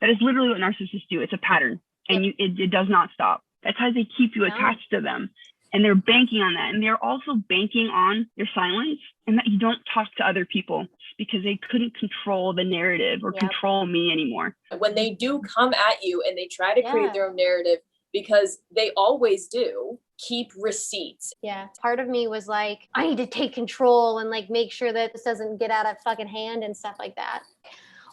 That is literally what narcissists do. It's a pattern, and it does not stop. That's how they keep you attached to them. And they're banking on that. And they're also banking on your silence and that you don't talk to other people because they couldn't control the narrative or control me anymore. When they do come at you and they try to create their own narrative, because they always do, keep receipts. Yeah. Part of me was like, I need to take control and like make sure that this doesn't get out of fucking hand and stuff like that.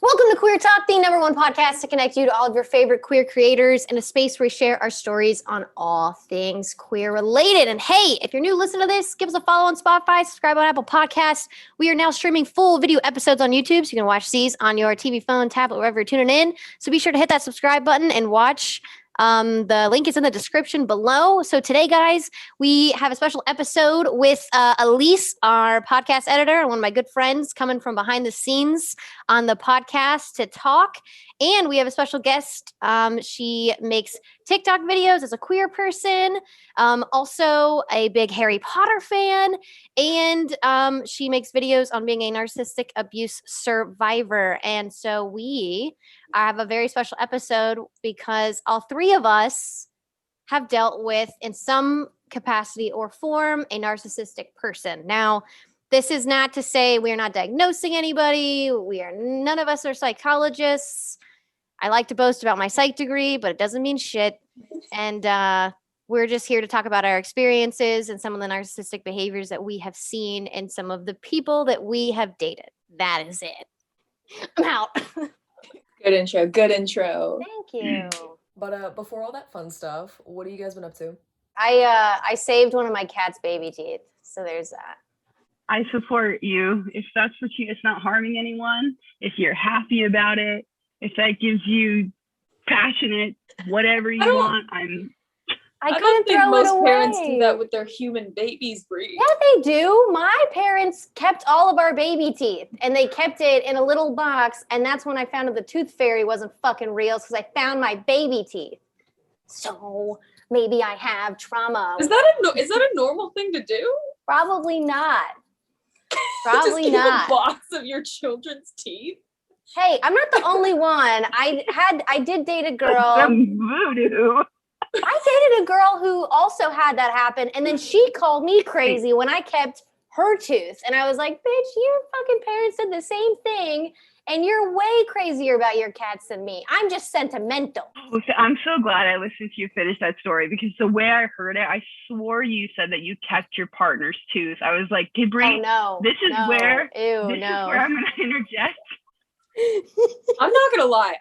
Welcome to Queer Talk, the #1 podcast to connect you to all of your favorite queer creators in a space where we share our stories on all things queer related. And hey, if you're new, listen to this, give us a follow on Spotify, subscribe on Apple Podcasts. We are now streaming full video episodes on YouTube, so you can watch these on your TV, phone, tablet, wherever you're tuning in. So be sure to hit that subscribe button and watch. The link is in the description below. So today, guys, we have a special episode with Elise, our podcast editor, and one of my good friends coming from behind the scenes on the podcast to talk. And we have a special guest. She makes TikTok videos as a queer person, also a big Harry Potter fan, and she makes videos on being a narcissistic abuse survivor. And so we have a very special episode because all three of us have dealt with, in some capacity or form, a narcissistic person. Now, this is not to say we are not diagnosing anybody. None of us are psychologists. I like to boast about my psych degree, but it doesn't mean shit. And we're just here to talk about our experiences and some of the narcissistic behaviors that we have seen in some of the people that we have dated. That is it. I'm out. Good intro. Good intro. Thank you. But before all that fun stuff, what have you guys been up to? I saved one of my cat's baby teeth, so there's that. I support you. If that's what it's not harming anyone, if you're happy about it, if that gives you passionate, whatever you want, I don't think most parents do that with their human babies, Bree. Yeah, they do. My parents kept all of our baby teeth, and they kept it in a little box, and that's when I found out the tooth fairy wasn't fucking real, because I found my baby teeth. So maybe I have trauma. Is that a normal thing to do? Probably not. Probably Just not. A box of your children's teeth? Hey, I'm not the only one. I did date a girl. Some voodoo. I dated a girl who also had that happen, and then she called me crazy when I kept her tooth. And I was like, bitch, your fucking parents did the same thing, and you're way crazier about your cats than me. I'm just sentimental. I'm so glad I listened to you finish that story, because the way I heard it, I swore you said that you kept your partner's tooth. I was like, hey, Bree, this is where I'm going to interject. I'm not gonna lie.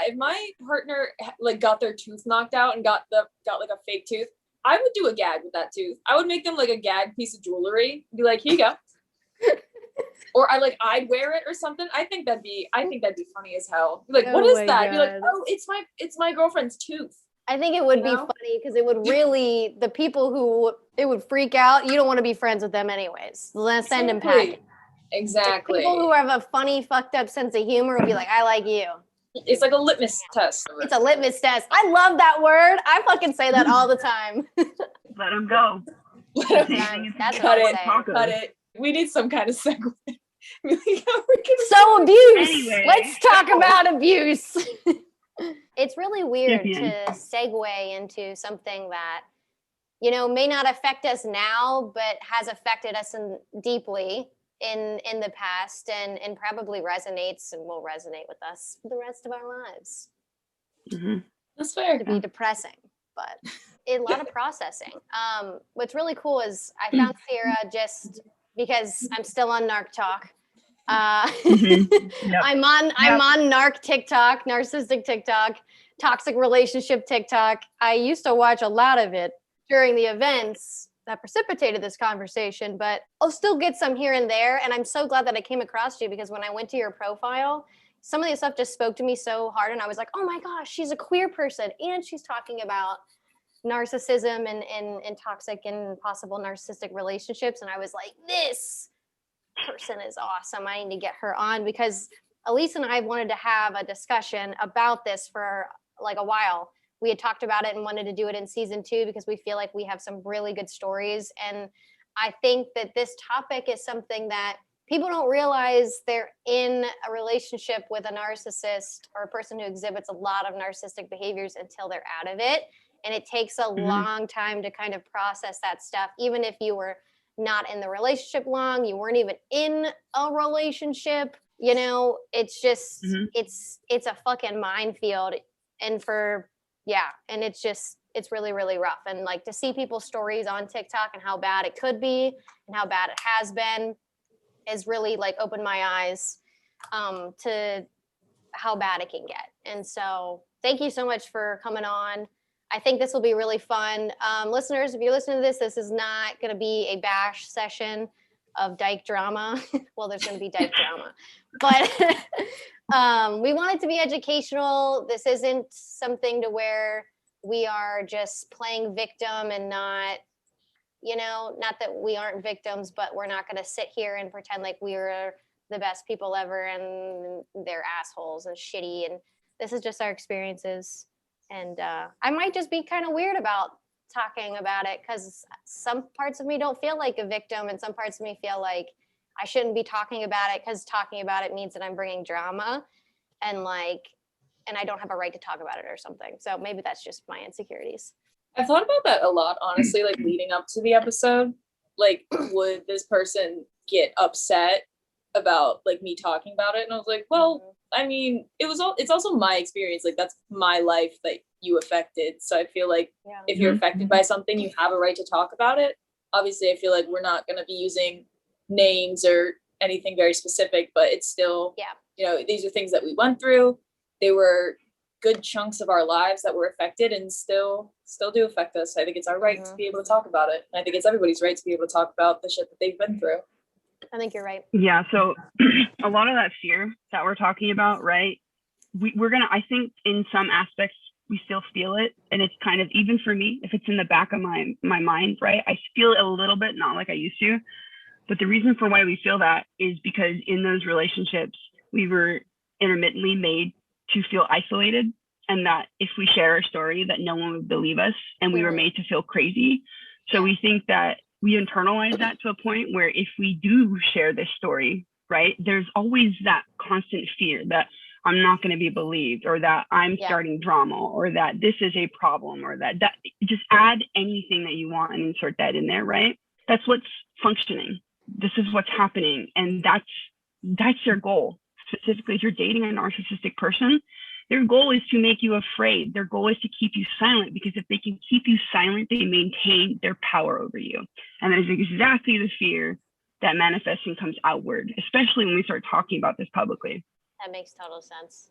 If my partner like got their tooth knocked out and got like a fake tooth, I would do a gag with that tooth. I would make them like a gag piece of jewelry. Be like, here you go. Or I'd wear it or something. I think that'd be funny as hell. Be like, what is that? God. Be like, oh, it's my girlfriend's tooth. I think it would be funny because it would really, the people who it would freak out, you don't want to be friends with them anyways. Let's send them packing. Exactly. People who have a funny, fucked up sense of humor will be like, I like you. It's like a litmus test. It's a litmus test. I love that word. I fucking say that all the time. Let them go. That's cut it. We need some kind of segue. So abuse. Anyway. Let's talk about abuse. It's really weird to segue into something that, may not affect us now, but has affected us deeply in the past and probably resonates and will resonate with us for the rest of our lives. Mm-hmm. That's fair. To be depressing, but a lot of processing. What's really cool is I found Sierra just because I'm still on Narc Talk. Yep. I'm on Narc TikTok, narcissistic TikTok, toxic relationship TikTok. I used to watch a lot of it during the events that precipitated this conversation, but I'll still get some here and there. And I'm so glad that I came across you, because when I went to your profile, some of the stuff just spoke to me so hard. And I was like, oh my gosh, she's a queer person. And she's talking about narcissism and toxic and possible narcissistic relationships. And I was like, this person is awesome. I need to get her on, because Elise and I wanted to have a discussion about this for like a while. We had talked about it and wanted to do it in season 2 because we feel like we have some really good stories. And I think that this topic is something that people don't realize they're in a relationship with a narcissist or a person who exhibits a lot of narcissistic behaviors until they're out of it. And it takes a long time to kind of process that stuff. Even if you were not in the relationship long, you weren't even in a relationship, you know, it's just, it's a fucking minefield. And and it's really, really rough. And like to see people's stories on TikTok and how bad it could be and how bad it has been is really like opened my eyes to how bad it can get. And so thank you so much for coming on. I think this will be really fun. Listeners, if you're listening to this, this is not going to be a bash session of dyke drama. Well, there's going to be dyke drama, but we want it to be educational. This isn't something to where we are just playing victim and not, you know, not that we aren't victims, but we're not going to sit here and pretend like we're the best people ever and they're assholes and shitty. And this is just our experiences. And I might just be kind of weird about talking about it because some parts of me don't feel like a victim and some parts of me feel like I shouldn't be talking about it because talking about it means that I'm bringing drama and I don't have a right to talk about it or something. So maybe that's just my insecurities. I've thought about that a lot, honestly, like leading up to the episode. Like, would this person get upset about like me talking about it? And I was like, well, I mean, it's also my experience. Like, that's my life that you affected. So I feel like if you're affected by something, you have a right to talk about it. Obviously, I feel like we're not going to be using names or anything very specific, but it's still, you know, these are things that we went through. They were good chunks of our lives that were affected and still do affect us. I think it's our right to be able to talk about it. And I think it's everybody's right to be able to talk about the shit that they've been through. I think you're right. Yeah. So a lot of that fear that we're talking about, right? I think in some aspects, we still feel it. And it's kind of, even for me, if it's in the back of my mind, right? I feel it a little bit, not like I used to. But the reason for why we feel that is because in those relationships, we were intermittently made to feel isolated, and that if we share our story, that no one would believe us, and we were made to feel crazy. So we think that we internalize that to a point where if we do share this story, right, there's always that constant fear that I'm not going to be believed, or that I'm starting drama, or that this is a problem, or that just add anything that you want and insert that in there, right? That's what's functioning. This is what's happening. And that's their goal. Specifically, if you're dating a narcissistic person, their goal is to make you afraid. Their goal is to keep you silent, because if they can keep you silent, they maintain their power over you. And that is exactly the fear that manifests and comes outward, especially when we start talking about this publicly. That makes total sense.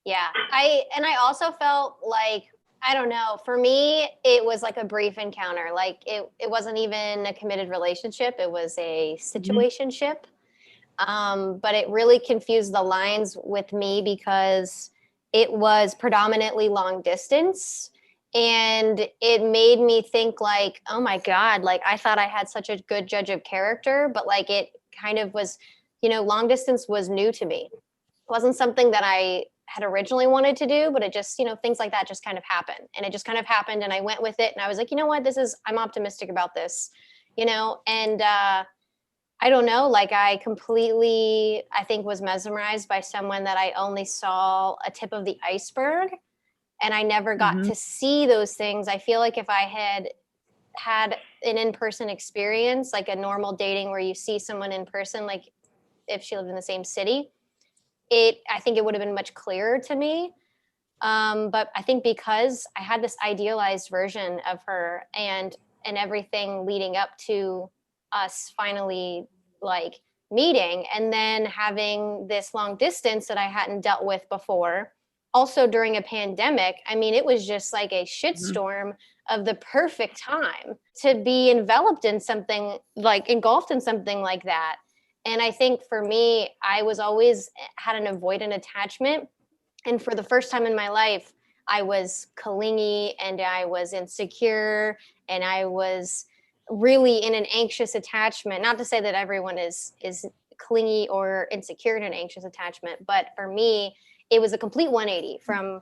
Yeah. I also felt like, I don't know, for me, it was like a brief encounter. Like it wasn't even a committed relationship. It was a situationship. But it really confused the lines with me because it was predominantly long distance. And it made me think like, oh my God, like I thought I had such a good judge of character, but like it kind of was, you know, long distance was new to me. It wasn't something that I had originally wanted to do, but it just, you know, things like that just kind of happened. And it just kind of happened and I went with it and I was like, you know what, I'm optimistic about this, you know, and I don't know, like I think was mesmerized by someone that I only saw a tip of the iceberg and I never got to see those things. I feel like if I had an in-person experience, like a normal dating where you see someone in person, like if she lived in the same city, I think it would have been much clearer to me. But I think because I had this idealized version of her and everything leading up to us finally like meeting and then having this long distance that I hadn't dealt with before. Also during a pandemic, I mean, it was just like a shitstorm of the perfect time to be engulfed in something like that. And I think for me, I was always had an avoidant attachment. And for the first time in my life, I was clingy and I was insecure and I was really in an anxious attachment. Not to say that everyone is clingy or insecure in an anxious attachment, but for me, it was a complete 180 from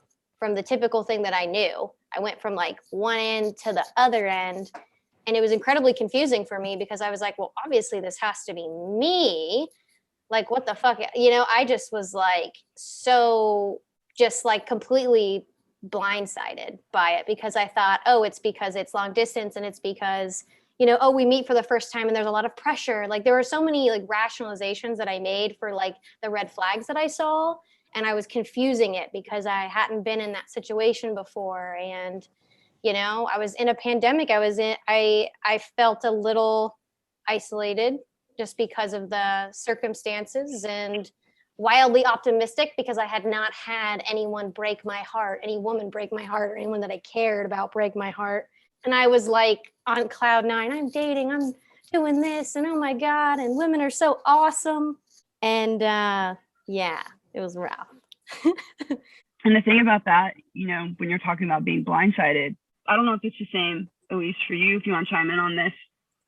the typical thing that I knew. I went from like one end to the other end. And it was incredibly confusing for me because I was like, well, obviously this has to be me. like, what the fuck? You know, I just was like, so just like completely blindsided by it, because I thought, oh, it's because it's long distance, and it's because, you know, oh, we meet for the first time and there's a lot of pressure. Like, there were so many like rationalizations that I made for like the red flags that I saw. And I was confusing it because I hadn't been in that situation before. And, you know, I was in a pandemic. I felt a little isolated just because of the circumstances, and wildly optimistic because I had not had anyone break my heart, any woman break my heart, or anyone that I cared about break my heart. And I was like on cloud nine. I'm dating, I'm doing this, and oh my God, and women are so awesome. And yeah, it was rough. And the thing about that, you know, when you're talking about being blindsided, I don't know if it's the same, at least for you, if you want to chime in on this.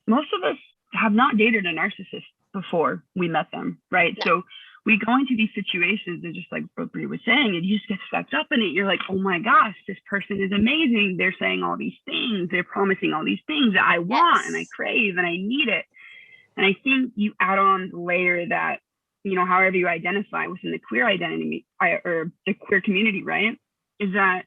Most of us have not dated a narcissist before we met them, right? No. So we go into these situations, and just like Brie was saying, and you just get swept up in it. You're like, oh my gosh, this person is amazing. They're saying all these things. They're promising all these things that I want and I crave and I need it. And I think you add on the layer that, you know, however you identify within the queer identity or the queer community, right, is that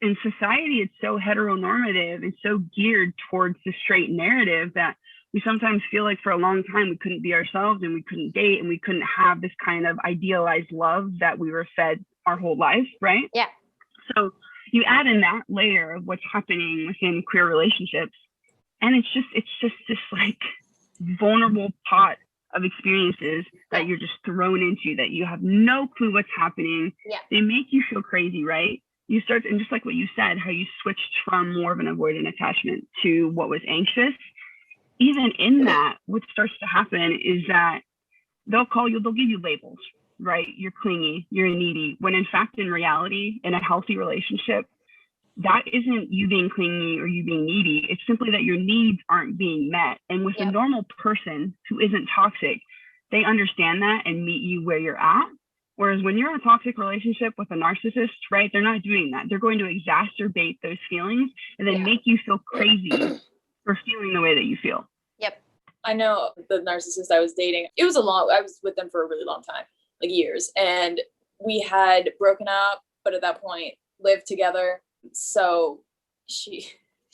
in society, it's so heteronormative and so geared towards the straight narrative that we sometimes feel like for a long time we couldn't be ourselves, and we couldn't date, and we couldn't have this kind of idealized love that we were fed our whole life, right? Yeah. So you add in that layer of what's happening within queer relationships, and it's just this like vulnerable pot of experiences that you're just thrown into, that you have no clue what's happening. Yeah. They make you feel crazy, right? You start, and just like what you said, how you switched from more of an avoidant attachment to what was anxious. Even in that, what starts to happen is that they'll give you labels, right? You're clingy, you're needy, when in fact, in reality, in a healthy relationship, that isn't you being clingy or you being needy. It's simply that your needs aren't being met. And with a normal person who isn't toxic, they understand that and meet you where you're at. Whereas when you're in a toxic relationship with a narcissist, right, they're not doing that. They're going to exacerbate those feelings and then make you feel crazy for feeling the way that you feel. Yep. I know the narcissist I was dating, I was with them for a really long time, like years. And we had broken up, but at that point lived together. So she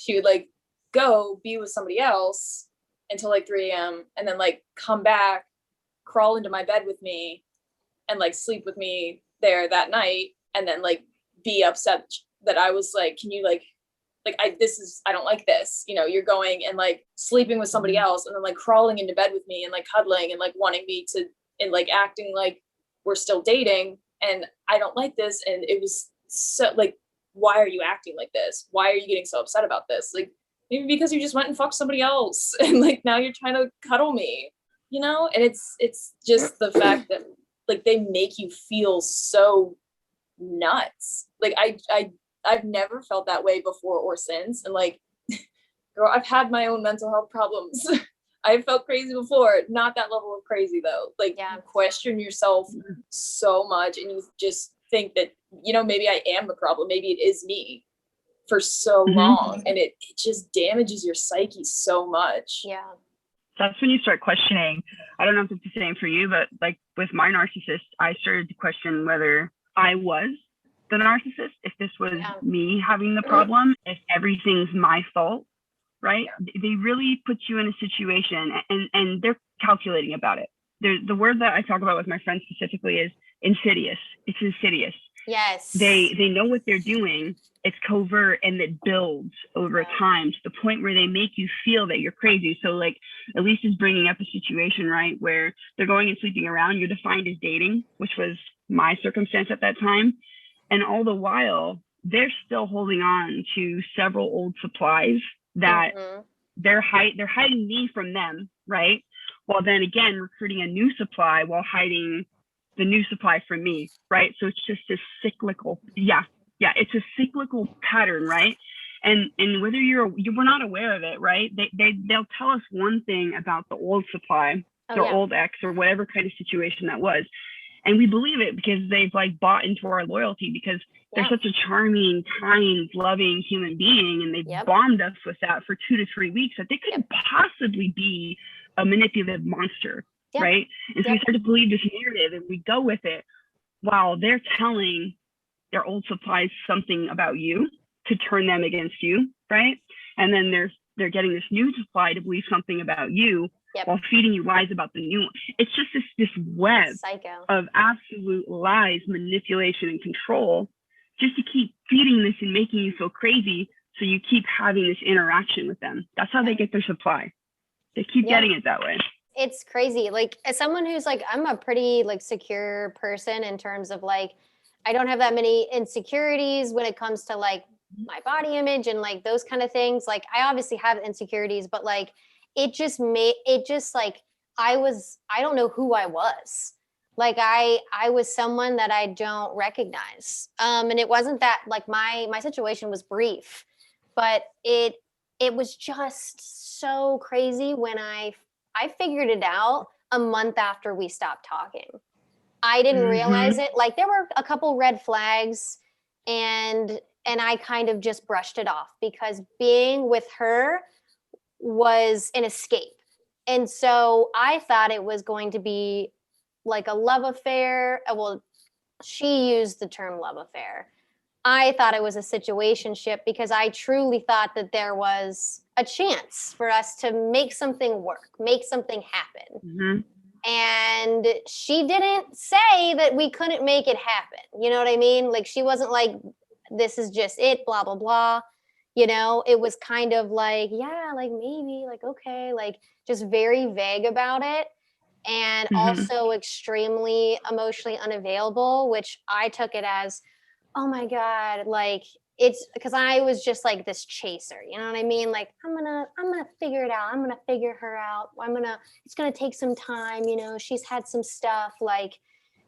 would like go be with somebody else until like 3 a.m. and then like come back, crawl into my bed with me and like sleep with me there that night, and then like be upset that I was like, can you like I don't like this, you know, you're going and like sleeping with somebody else and then like crawling into bed with me and like cuddling and like wanting me to, and like acting like we're still dating, and I don't like this. And it was so like, why are you acting like this? Why are you getting so upset about this? Like, maybe because you just went and fucked somebody else and like now you're trying to cuddle me, you know? And it's just the fact that like they make you feel so nuts. Like I've never felt that way before or since. And like, girl, I've had my own mental health problems. I've felt crazy before, not that level of crazy though. Like you question yourself so much and you just think that, you know, maybe I am the problem. Maybe it is me for so long. And it just damages your psyche so much. Yeah. That's when you start questioning. I don't know if it's the same for you, but like with my narcissist, I started to question whether I was the narcissist, if this was me having the problem, if everything's my fault, right? They really put you in a situation and they're calculating about it. The word that I talk about with my friends specifically is insidious. It's insidious. Yes. They know what they're doing. It's covert and it builds over time to the point where they make you feel that you're crazy. So like Elise is bringing up a situation, right, where they're going and sleeping around. You're defined as dating, which was my circumstance at that time. And all the while, they're still holding on to several old supplies that they're hiding me from them, right? While then again, recruiting a new supply while hiding the new supply from me, right? So it's just this cyclical, it's a cyclical pattern, right? And whether you were not aware of it, right? They'll tell us one thing about the old supply, old ex, or whatever kind of situation that was. And we believe it because they've like bought into our loyalty because they're such a charming, kind, loving human being. And they've bombed us with that for 2 to 3 weeks that they couldn't possibly be a manipulative monster. Yeah. right? And so we start to believe this narrative and we go with it while they're telling their old supplies something about you to turn them against you, right? And then they're getting this new supply to believe something about you while feeding you lies about the new one. It's just this web of absolute lies, manipulation, and control just to keep feeding this and making you feel crazy. So you keep having this interaction with them. That's how they get their supply. They keep getting it that way. It's crazy. Like, as someone who's like, I'm a pretty like secure person in terms of like, I don't have that many insecurities when it comes to like my body image and like those kind of things. Like, I obviously have insecurities, but like, I don't know who I was. Like, I was someone that I don't recognize. And it wasn't that like my situation was brief, but it was just so crazy when I figured it out a month after we stopped talking. I didn't realize it. Like, there were a couple red flags and I kind of just brushed it off because being with her was an escape. And so I thought it was going to be like a love affair. Well, she used the term love affair. I thought it was a situationship because I truly thought that there was a chance for us to make something work, make something happen. And she didn't say that we couldn't make it happen. You know what I mean? Like, she wasn't like, this is just it, blah, blah, blah. You know, it was kind of like, yeah, like maybe, like, okay, like just very vague about it. And also extremely emotionally unavailable, which I took it as, oh my God, like, it's because I was just like this chaser, you know what I mean? Like, I'm gonna figure it out. I'm gonna figure her out. It's gonna take some time, you know, she's had some stuff, like,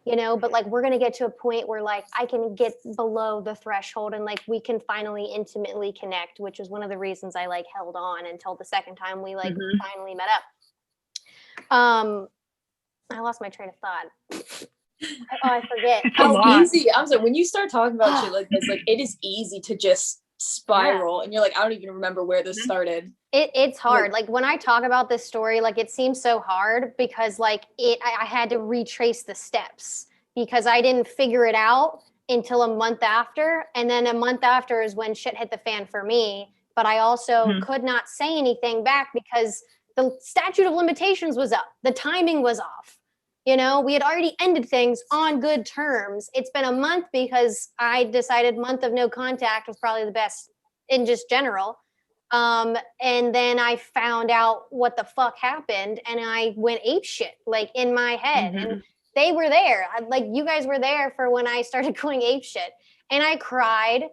you know, but like, we're gonna get to a point where like I can get below the threshold and like we can finally intimately connect, which is one of the reasons I like held on until the second time we like finally met up. I lost my train of thought. I forget. How easy. I'm sorry. When you start talking about shit like this, like, it is easy to just spiral, and you're like, I don't even remember where this started. It's hard. Like, when I talk about this story, like, it seems so hard because like I had to retrace the steps because I didn't figure it out until a month after, and then a month after is when shit hit the fan for me. But I also could not say anything back because the statute of limitations was up. The timing was off. You know, we had already ended things on good terms. It's been a month because I decided month of no contact was probably the best in just general. And then I found out what the fuck happened and I went apeshit, like, in my head. And they were there. Like, you guys were there for when I started going apeshit. And I cried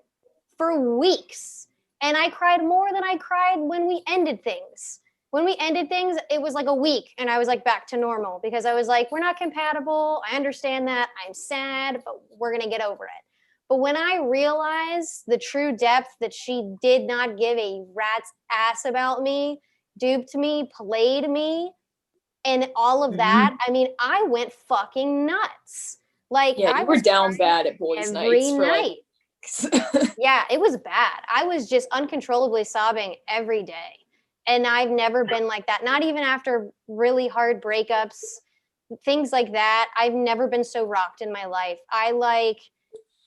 for weeks. And I cried more than I cried when we ended things. When we ended things, it was like a week and I was like back to normal because I was like, we're not compatible. I understand that. I'm sad, but we're going to get over it. But when I realized the true depth that she did not give a rat's ass about me, duped me, played me, and all of that, I mean, I went fucking nuts. Like, yeah, I you were was down bad at boys' nights for night. Yeah, it was bad. I was just uncontrollably sobbing every day. And I've never been like that. Not even after really hard breakups, things like that. I've never been so rocked in my life. I like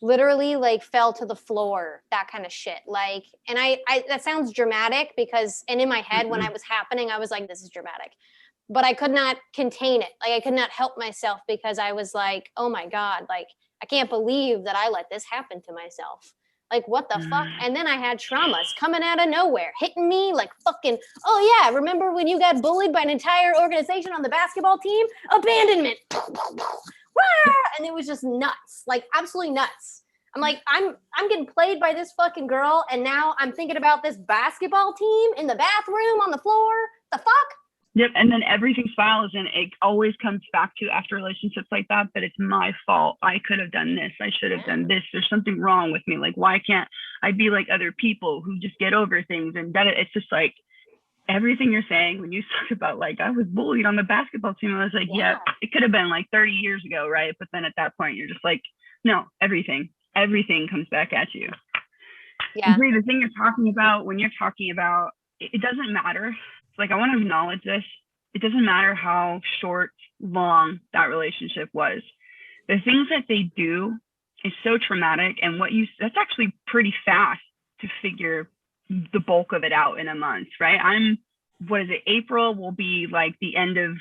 literally like fell to the floor, that kind of shit. Like, and I that sounds dramatic because, and in my head when I was happening, I was like, this is dramatic. But I could not contain it. Like, I could not help myself because I was like, oh my God, like, I can't believe that I let this happen to myself. Like, what the fuck? And then I had traumas coming out of nowhere, hitting me like fucking, oh yeah, remember when you got bullied by an entire organization on the basketball team? Abandonment. And it was just nuts, like absolutely nuts. I'm like, I'm getting played by this fucking girl, and now I'm thinking about this basketball team in the bathroom on the floor. The fuck? Yep, and then everything spirals, and it always comes back to, after relationships like that it's my fault. I could have done this. I should have done this. There's something wrong with me. Like, why can't I be like other people who just get over things? And that it's just like everything you're saying when you talk about like, I was bullied on the basketball team. I was like, yeah, it could have been like 30 years ago, right? But then at that point, you're just like, no, everything comes back at you. Yeah. And Bree, the thing you're talking about when you're talking about, it doesn't matter. Like, I want to acknowledge this. It doesn't matter how short long that relationship was. The things that they do is so traumatic, and that's actually pretty fast to figure the bulk of it out in a month, right? April will be like the end of,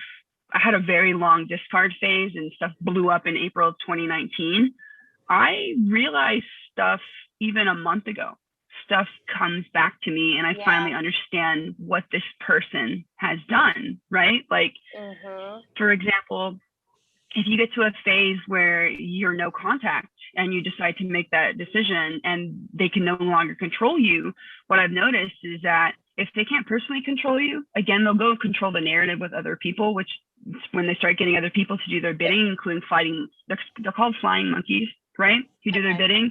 I had a very long discard phase and stuff blew up in April of 2019. I realized stuff even a month ago. Stuff comes back to me and I finally understand what this person has done, right? Like, for example, if you get to a phase where you're no contact and you decide to make that decision and they can no longer control you, what I've noticed is that if they can't personally control you, again, they'll go control the narrative with other people, which when they start getting other people to do their bidding, including they're called flying monkeys, right? Who do their bidding.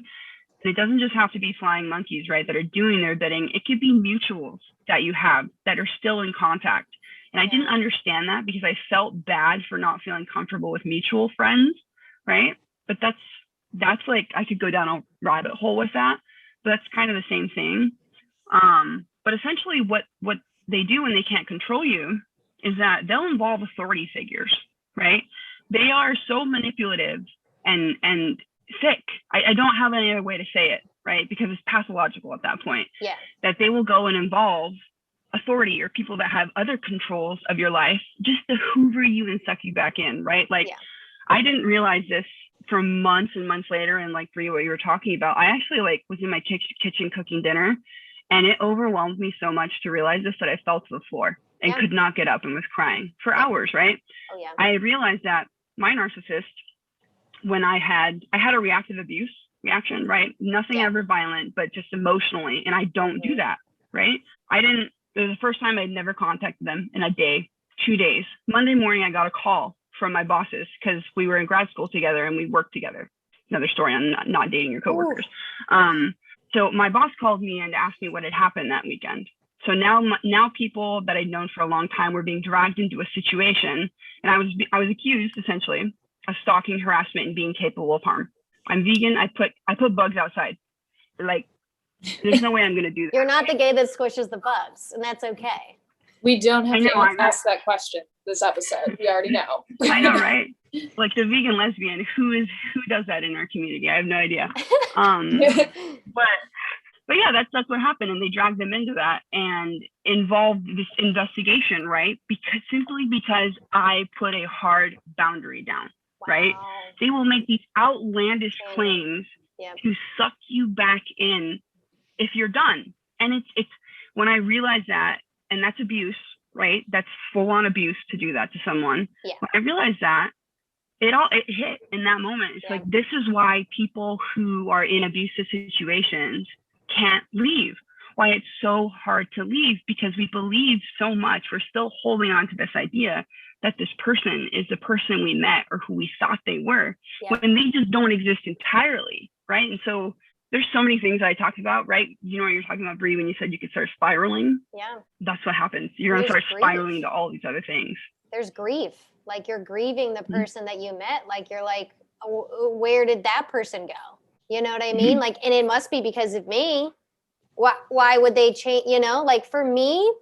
And it doesn't just have to be flying monkeys, right, that are doing their bidding. It could be mutuals that you have that are still in contact. And I didn't understand that because I felt bad for not feeling comfortable with mutual friends, right? But that's like, I could go down a rabbit hole with that, but that's kind of the same thing. But essentially what they do when they can't control you is that they'll involve authority figures, right? They are so manipulative and sick. I don't have any other way to say it, right? Because it's pathological at that point. Yeah. That they will go and involve authority or people that have other controls of your life just to hoover you and suck you back in, right? Like, I didn't realize this for months and months later. And like, Bree, what you were talking about, I actually like was in my kitchen cooking dinner, and it overwhelmed me so much to realize this that I fell to the floor and could not get up and was crying for hours, right? Oh, yeah. I realized that my narcissist, when I had a reactive abuse reaction, right? Nothing ever violent, but just emotionally. And I don't do that, right? It was the first time I'd never contacted them in a day, 2 days. Monday morning, I got a call from my bosses because we were in grad school together and we worked together. Another story on not dating your coworkers. So my boss called me and asked me what had happened that weekend. So now people that I'd known for a long time were being dragged into a situation, and I was accused essentially of stalking, harassment, and being capable of harm. I'm vegan. I put bugs outside. Like, there's no way I'm going to do that. You're not the gay that squishes the bugs, and that's okay. We don't have to ask that question this episode. We already know. I know, right? Like the vegan lesbian, who does that in our community? I have no idea. But yeah, that's what happened, and they dragged them into that and involved this investigation, right? Simply because I put a hard boundary down, right? They will make these outlandish claims to suck you back in if you're done. And it's when I realized that, and that's abuse, right? That's full on abuse to do that to someone. Yeah. When I realized that, it hit in that moment. It's like, this is why people who are in abusive situations can't leave. Why it's so hard to leave, because we believe so much. We're still holding on to this idea that this person is the person we met or who we thought they were, when they just don't exist entirely, right? And so there's so many things I talked about, right? You know what you're talking about, Bree, when you said you could start spiraling? Yeah. That's what happens. You're going to start spiraling to all these other things. There's grief. Like, you're grieving the person that you met. Like, you're like, where did that person go? You know what I mean? Like, and it must be because of me. Why would they change? You know, like for me,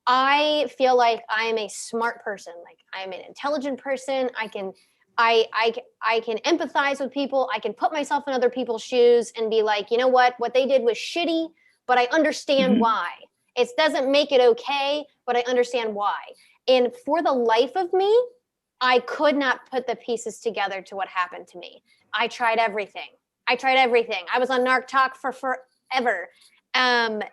I feel like I am a smart person. Like, I'm an intelligent person. I can empathize with people. I can put myself in other people's shoes and be like, you know what they did was shitty, but I understand why. It doesn't make it okay, but I understand why. And for the life of me, I could not put the pieces together to what happened to me. I tried everything. I was on Narc Talk for forever. And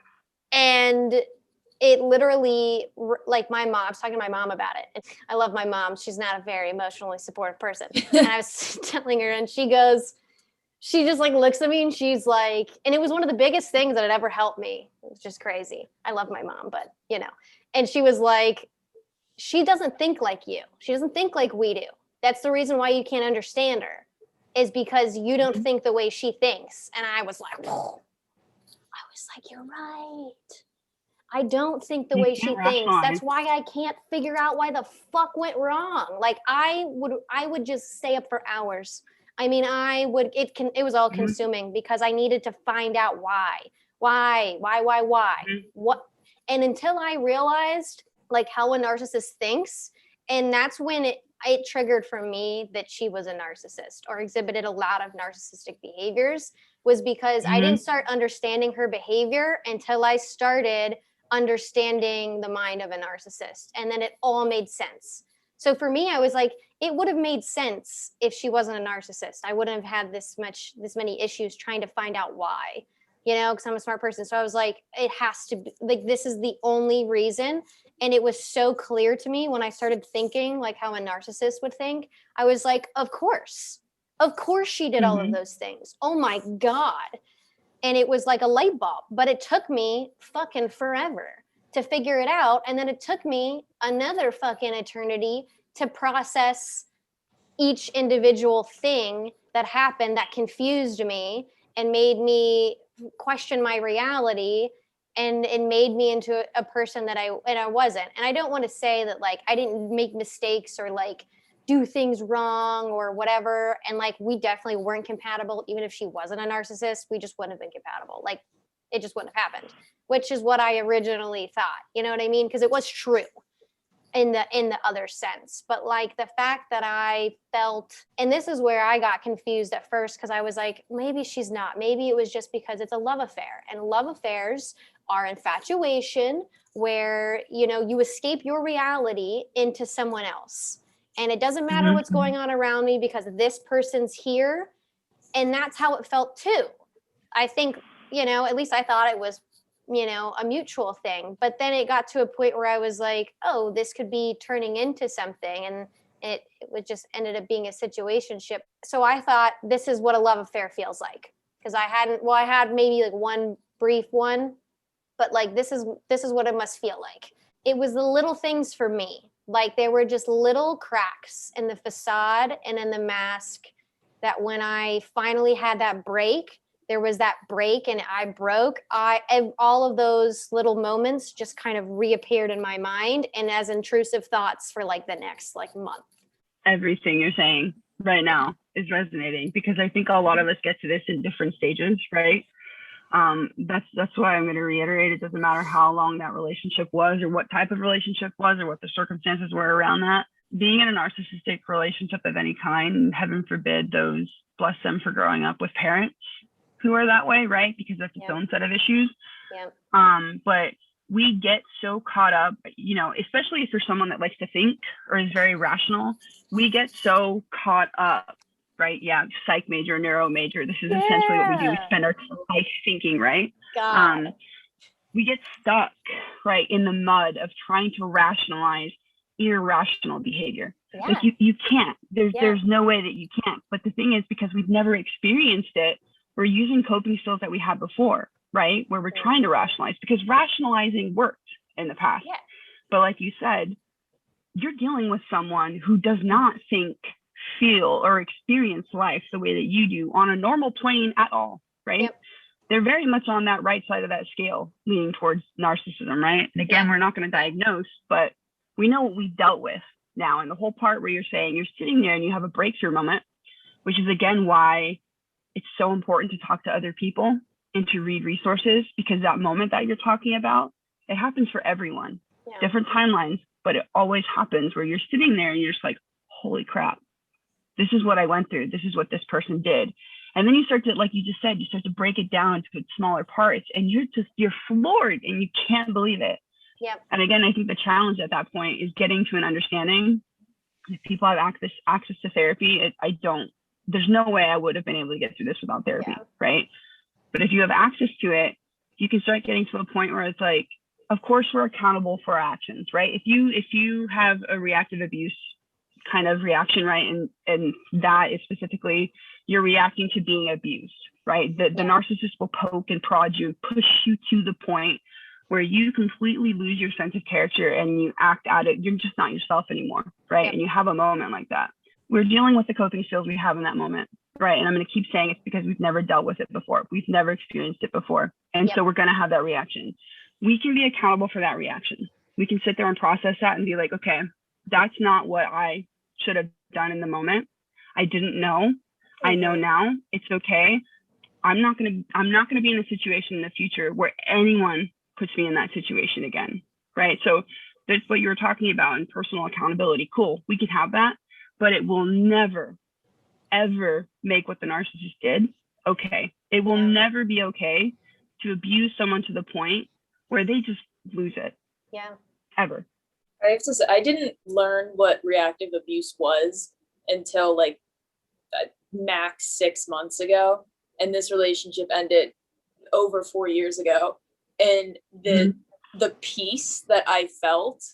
it literally, like, my mom, I was talking to my mom about it. I love my mom. She's not a very emotionally supportive person. And I was telling her, and she just like looks at me and she's like, and it was one of the biggest things that had ever helped me. It was just crazy. I love my mom, but you know, and she was like, she doesn't think like you. She doesn't think like we do. That's the reason why you can't understand her, is because you don't think the way she thinks. And I was like, you're right. I don't think the way she thinks. That's why I can't figure out why the fuck went wrong. Like, I would just stay up for hours. I mean, it was all consuming because I needed to find out why. What? And until I realized like how a narcissist thinks, and that's when it triggered for me that she was a narcissist or exhibited a lot of narcissistic behaviors was because I didn't start understanding her behavior until I started understanding the mind of a narcissist. And then it all made sense. So for me, I was like, it would have made sense if she wasn't a narcissist. I wouldn't have had this many issues trying to find out why, because I'm a smart person. So I was like, it has to be like, this is the only reason. And it was so clear to me when I started thinking like how a narcissist would think. I was like, of course she did all of those things. Oh my God. And it was like a light bulb, but it took me fucking forever to figure it out. And then it took me another fucking eternity to process each individual thing that happened that confused me and made me question my reality. And it made me into a person that I wasn't. And I don't want to say that like I didn't make mistakes or like do things wrong or whatever. And like we definitely weren't compatible. Even if she wasn't a narcissist, we just wouldn't have been compatible. Like it just wouldn't have happened, which is what I originally thought. You know what I mean? Because it was true in the other sense. But like the fact that I felt, and this is where I got confused at first, because I was like, maybe she's not. Maybe it was just because it's a love affair, and love affairs are infatuation where, you escape your reality into someone else. And it doesn't matter what's going on around me because this person's here. And that's how it felt too. I think, at least I thought it was, a mutual thing. But then it got to a point where I was like, oh, this could be turning into something. And it would just ended up being a situationship. So I thought this is what a love affair feels like. Because I had maybe like one brief one, but like this is what it must feel like. It was the little things for me. Like there were just little cracks in the facade and in the mask that when I finally had that break, there was that break and I broke. All of those little moments just kind of reappeared in my mind and as intrusive thoughts for like the next like month. Everything you're saying right now is resonating because I think a lot of us get to this in different stages, right? That's why I'm going to reiterate, it doesn't matter how long that relationship was or what type of relationship was or what the circumstances were around that. Being in a narcissistic relationship of any kind, heaven forbid those, bless them for growing up with parents who are that way, right? Because that's its own set of issues. But we get so caught up, especially if you're someone that likes to think or is very rational, we get so caught up. Right. Yeah. Psych major, neuro major. This is essentially what we do. We spend our life thinking, right? We get stuck, right, in the mud of trying to rationalize irrational behavior. Like you can't. There's no way that you can't. But the thing is, because we've never experienced it, we're using coping skills that we had before, right? Where we're trying to rationalize because rationalizing worked in the past. But like you said, you're dealing with someone who does not think, feel or experience life the way that you do on a normal plane at all, right? They're very much on that right side of that scale, leaning towards narcissism, right? And again, we're not going to diagnose, but we know what we dealt with now. And the whole part where you're saying you're sitting there and you have a breakthrough moment, which is again why it's so important to talk to other people and to read resources, because that moment that you're talking about, it happens for everyone, different timelines, but it always happens where you're sitting there and you're just like, holy crap. This is what I went through. This is what this person did. And then you start to, like you just said, you start to break it down into smaller parts and you're floored and you can't believe it. And again, I think the challenge at that point is getting to an understanding. If people have access to therapy, there's no way I would have been able to get through this without therapy, right? But if you have access to it, you can start getting to a point where it's like, of course, we're accountable for our actions, right? If you have a reactive abuse kind of reaction, right? And that is specifically you're reacting to being abused, right? The narcissist will poke and prod you, push you to the point where you completely lose your sense of character and you act out it. You're just not yourself anymore, right? And you have a moment like that. We're dealing with the coping skills we have in that moment, right? And I'm going to keep saying it's because we've never dealt with it before. We've never experienced it before. And so we're going to have that reaction. We can be accountable for that reaction. We can sit there and process that and be like, okay, that's not what I should have done in the moment. I didn't know. I know now. It's okay. I'm not going to be in a situation in the future where anyone puts me in that situation again, right? So that's what you were talking about in personal accountability. Cool. We can have that. but it will never, ever make what the narcissist did okay. It will never be okay to abuse someone to the point where they just lose it. Yeah. Ever. I have to say, I didn't learn what reactive abuse was until like max 6 months ago. And this relationship ended over 4 years ago. And the peace that I felt,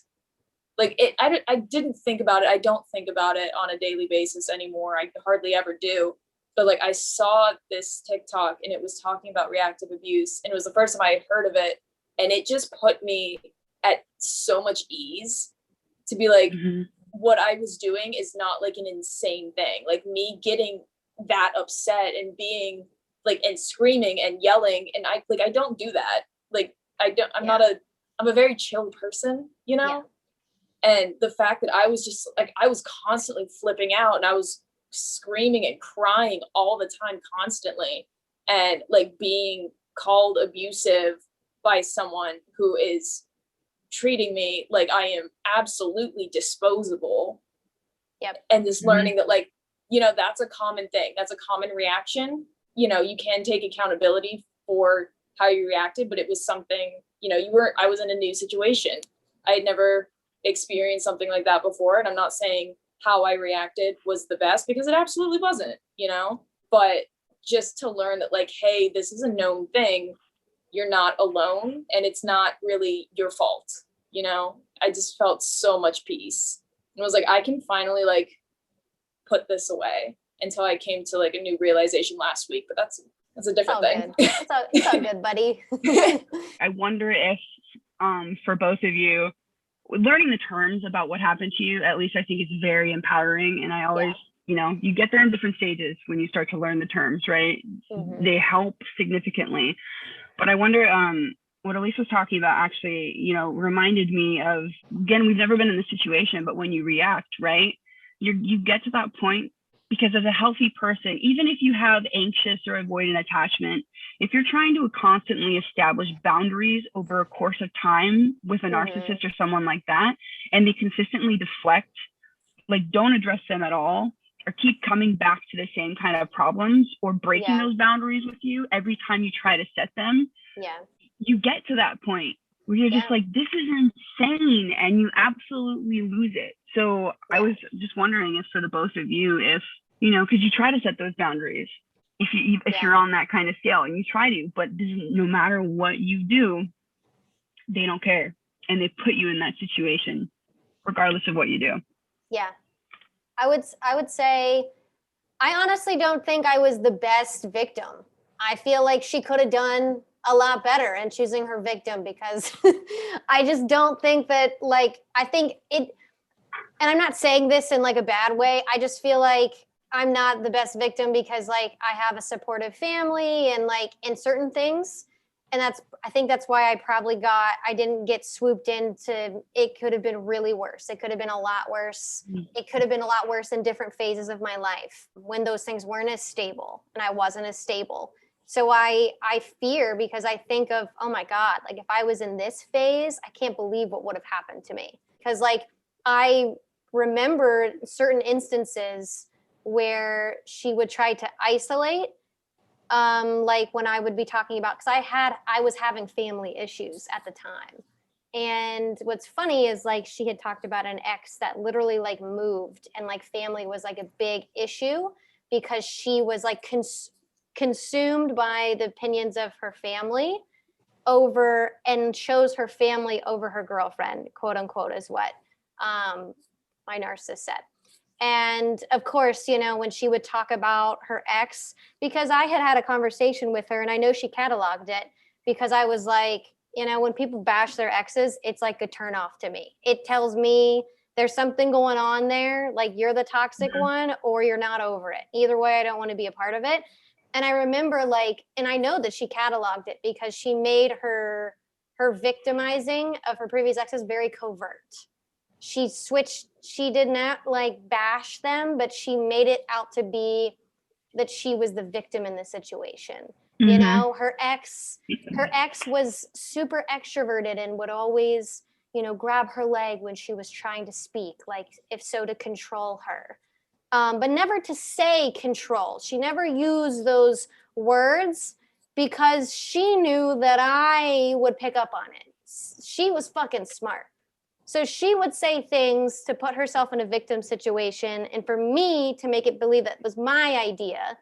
like I didn't think about it. I don't think about it on a daily basis anymore. I hardly ever do. But like I saw this TikTok and it was talking about reactive abuse, and it was the first time I had heard of it. And it just put me at so much ease to be like, what I was doing is not like an insane thing. Like me getting that upset and being like, and screaming and yelling. And I don't do that. Like I'm a very chill person, you know? Yeah. And the fact that I was just like, I was constantly flipping out and I was screaming and crying all the time, constantly, and like being called abusive by someone who is treating me like I am absolutely disposable. Yep. And just learning that, like, you know, that's a common thing. That's a common reaction. You know, you can take accountability for how you reacted, but it was something, you know, I was in a new situation. I had never experienced something like that before. And I'm not saying how I reacted was the best, because it absolutely wasn't, you know, but just to learn that, like, hey, this is a known thing. You're not alone, and it's not really your fault. You know, I just felt so much peace and was like, I can finally like put this away, until I came to like a new realization last week, but that's a different thing. It's all good, buddy. I wonder if for both of you, learning the terms about what happened to you, at least I think it's very empowering. And I always, you know, you get there in different stages when you start to learn the terms, right? They help significantly. But I wonder, what Elise was talking about actually, you know, reminded me of, again, we've never been in this situation, but when you react, right, you get to that point, because as a healthy person, even if you have anxious or avoidant attachment, if you're trying to constantly establish boundaries over a course of time with a narcissist or someone like that, and they consistently deflect, like don't address them at all, or keep coming back to the same kind of problems or breaking those boundaries with you every time you try to set them, you get to that point where you're just like, this is insane, and you absolutely lose it. So I was just wondering if for the both of you, if, you know, because you try to set those boundaries, if you're on that kind of scale, and you try to, but no matter what you do, they don't care, and they put you in that situation regardless of what you do. Yeah. I would say, I honestly don't think I was the best victim. I feel like she could have done a lot better in choosing her victim, because I just don't think that, like, I think it, and I'm not saying this in like a bad way, I just feel like I'm not the best victim because like I have a supportive family and like in certain things. And I think that's why I didn't get swooped into, it could have been really worse. It could have been a lot worse. It could have been a lot worse in different phases of my life when those things weren't as stable and I wasn't as stable. So I fear, because I think of, oh my God, like if I was in this phase, I can't believe what would have happened to me. Because like I remember certain instances where she would try to isolate, like when I would be talking about, because I was having family issues at the time. And what's funny is like she had talked about an ex that literally like moved, and like family was like a big issue because she was like consumed by the opinions of her family and chose her family over her girlfriend, quote unquote, is what my narcissist said. And of course, you know, when she would talk about her ex, because I had a conversation with her and I know she cataloged it, because I was like, you know, when people bash their exes, it's like a turn off to me. It tells me there's something going on there, like you're the toxic one or you're not over it. Either way, I don't want to be a part of it. And I remember like, and I know that she cataloged it because she made her victimizing of her previous exes very covert. She did not like bash them, but she made it out to be that she was the victim in the situation. You know, her ex was super extroverted and would always, you know, grab her leg when she was trying to speak, like if so to control her. but never to say control. She never used those words because she knew that I would pick up on it. She was fucking smart. So she would say things to put herself in a victim situation and for me to make it believe that it was my idea,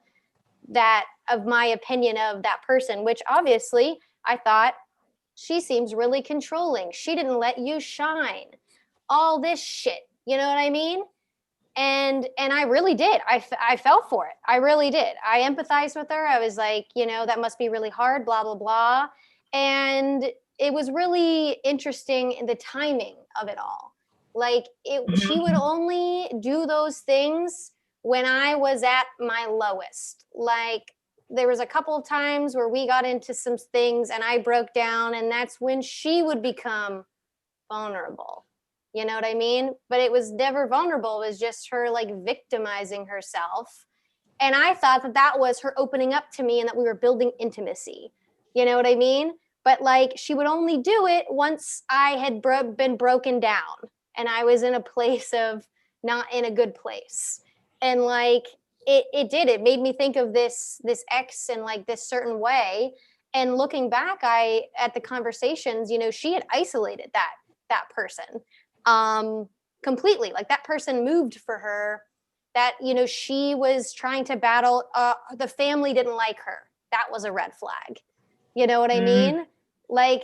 that of my opinion of that person, which obviously I thought, she seems really controlling. She didn't let you shine. All this shit. You know what I mean? And I really did. I fell for it. I really did. I empathized with her. I was like, that must be really hard, blah, blah, blah. And it was really interesting in the timing of it all. Like she would only do those things when I was at my lowest. Like there was a couple of times where we got into some things and I broke down, and that's when she would become vulnerable. You know what I mean? But it was never vulnerable. It was just her like victimizing herself. And I thought that that was her opening up to me and that we were building intimacy. You know what I mean? But like she would only do it once I had been broken down and I was in a place of not in a good place. And like it made me think of this ex in like this certain way. And looking back, at the conversations, she had isolated that person completely. Like that person moved for her, that she was trying to battle. The family didn't like her. That was a red flag. You know what I mean? Like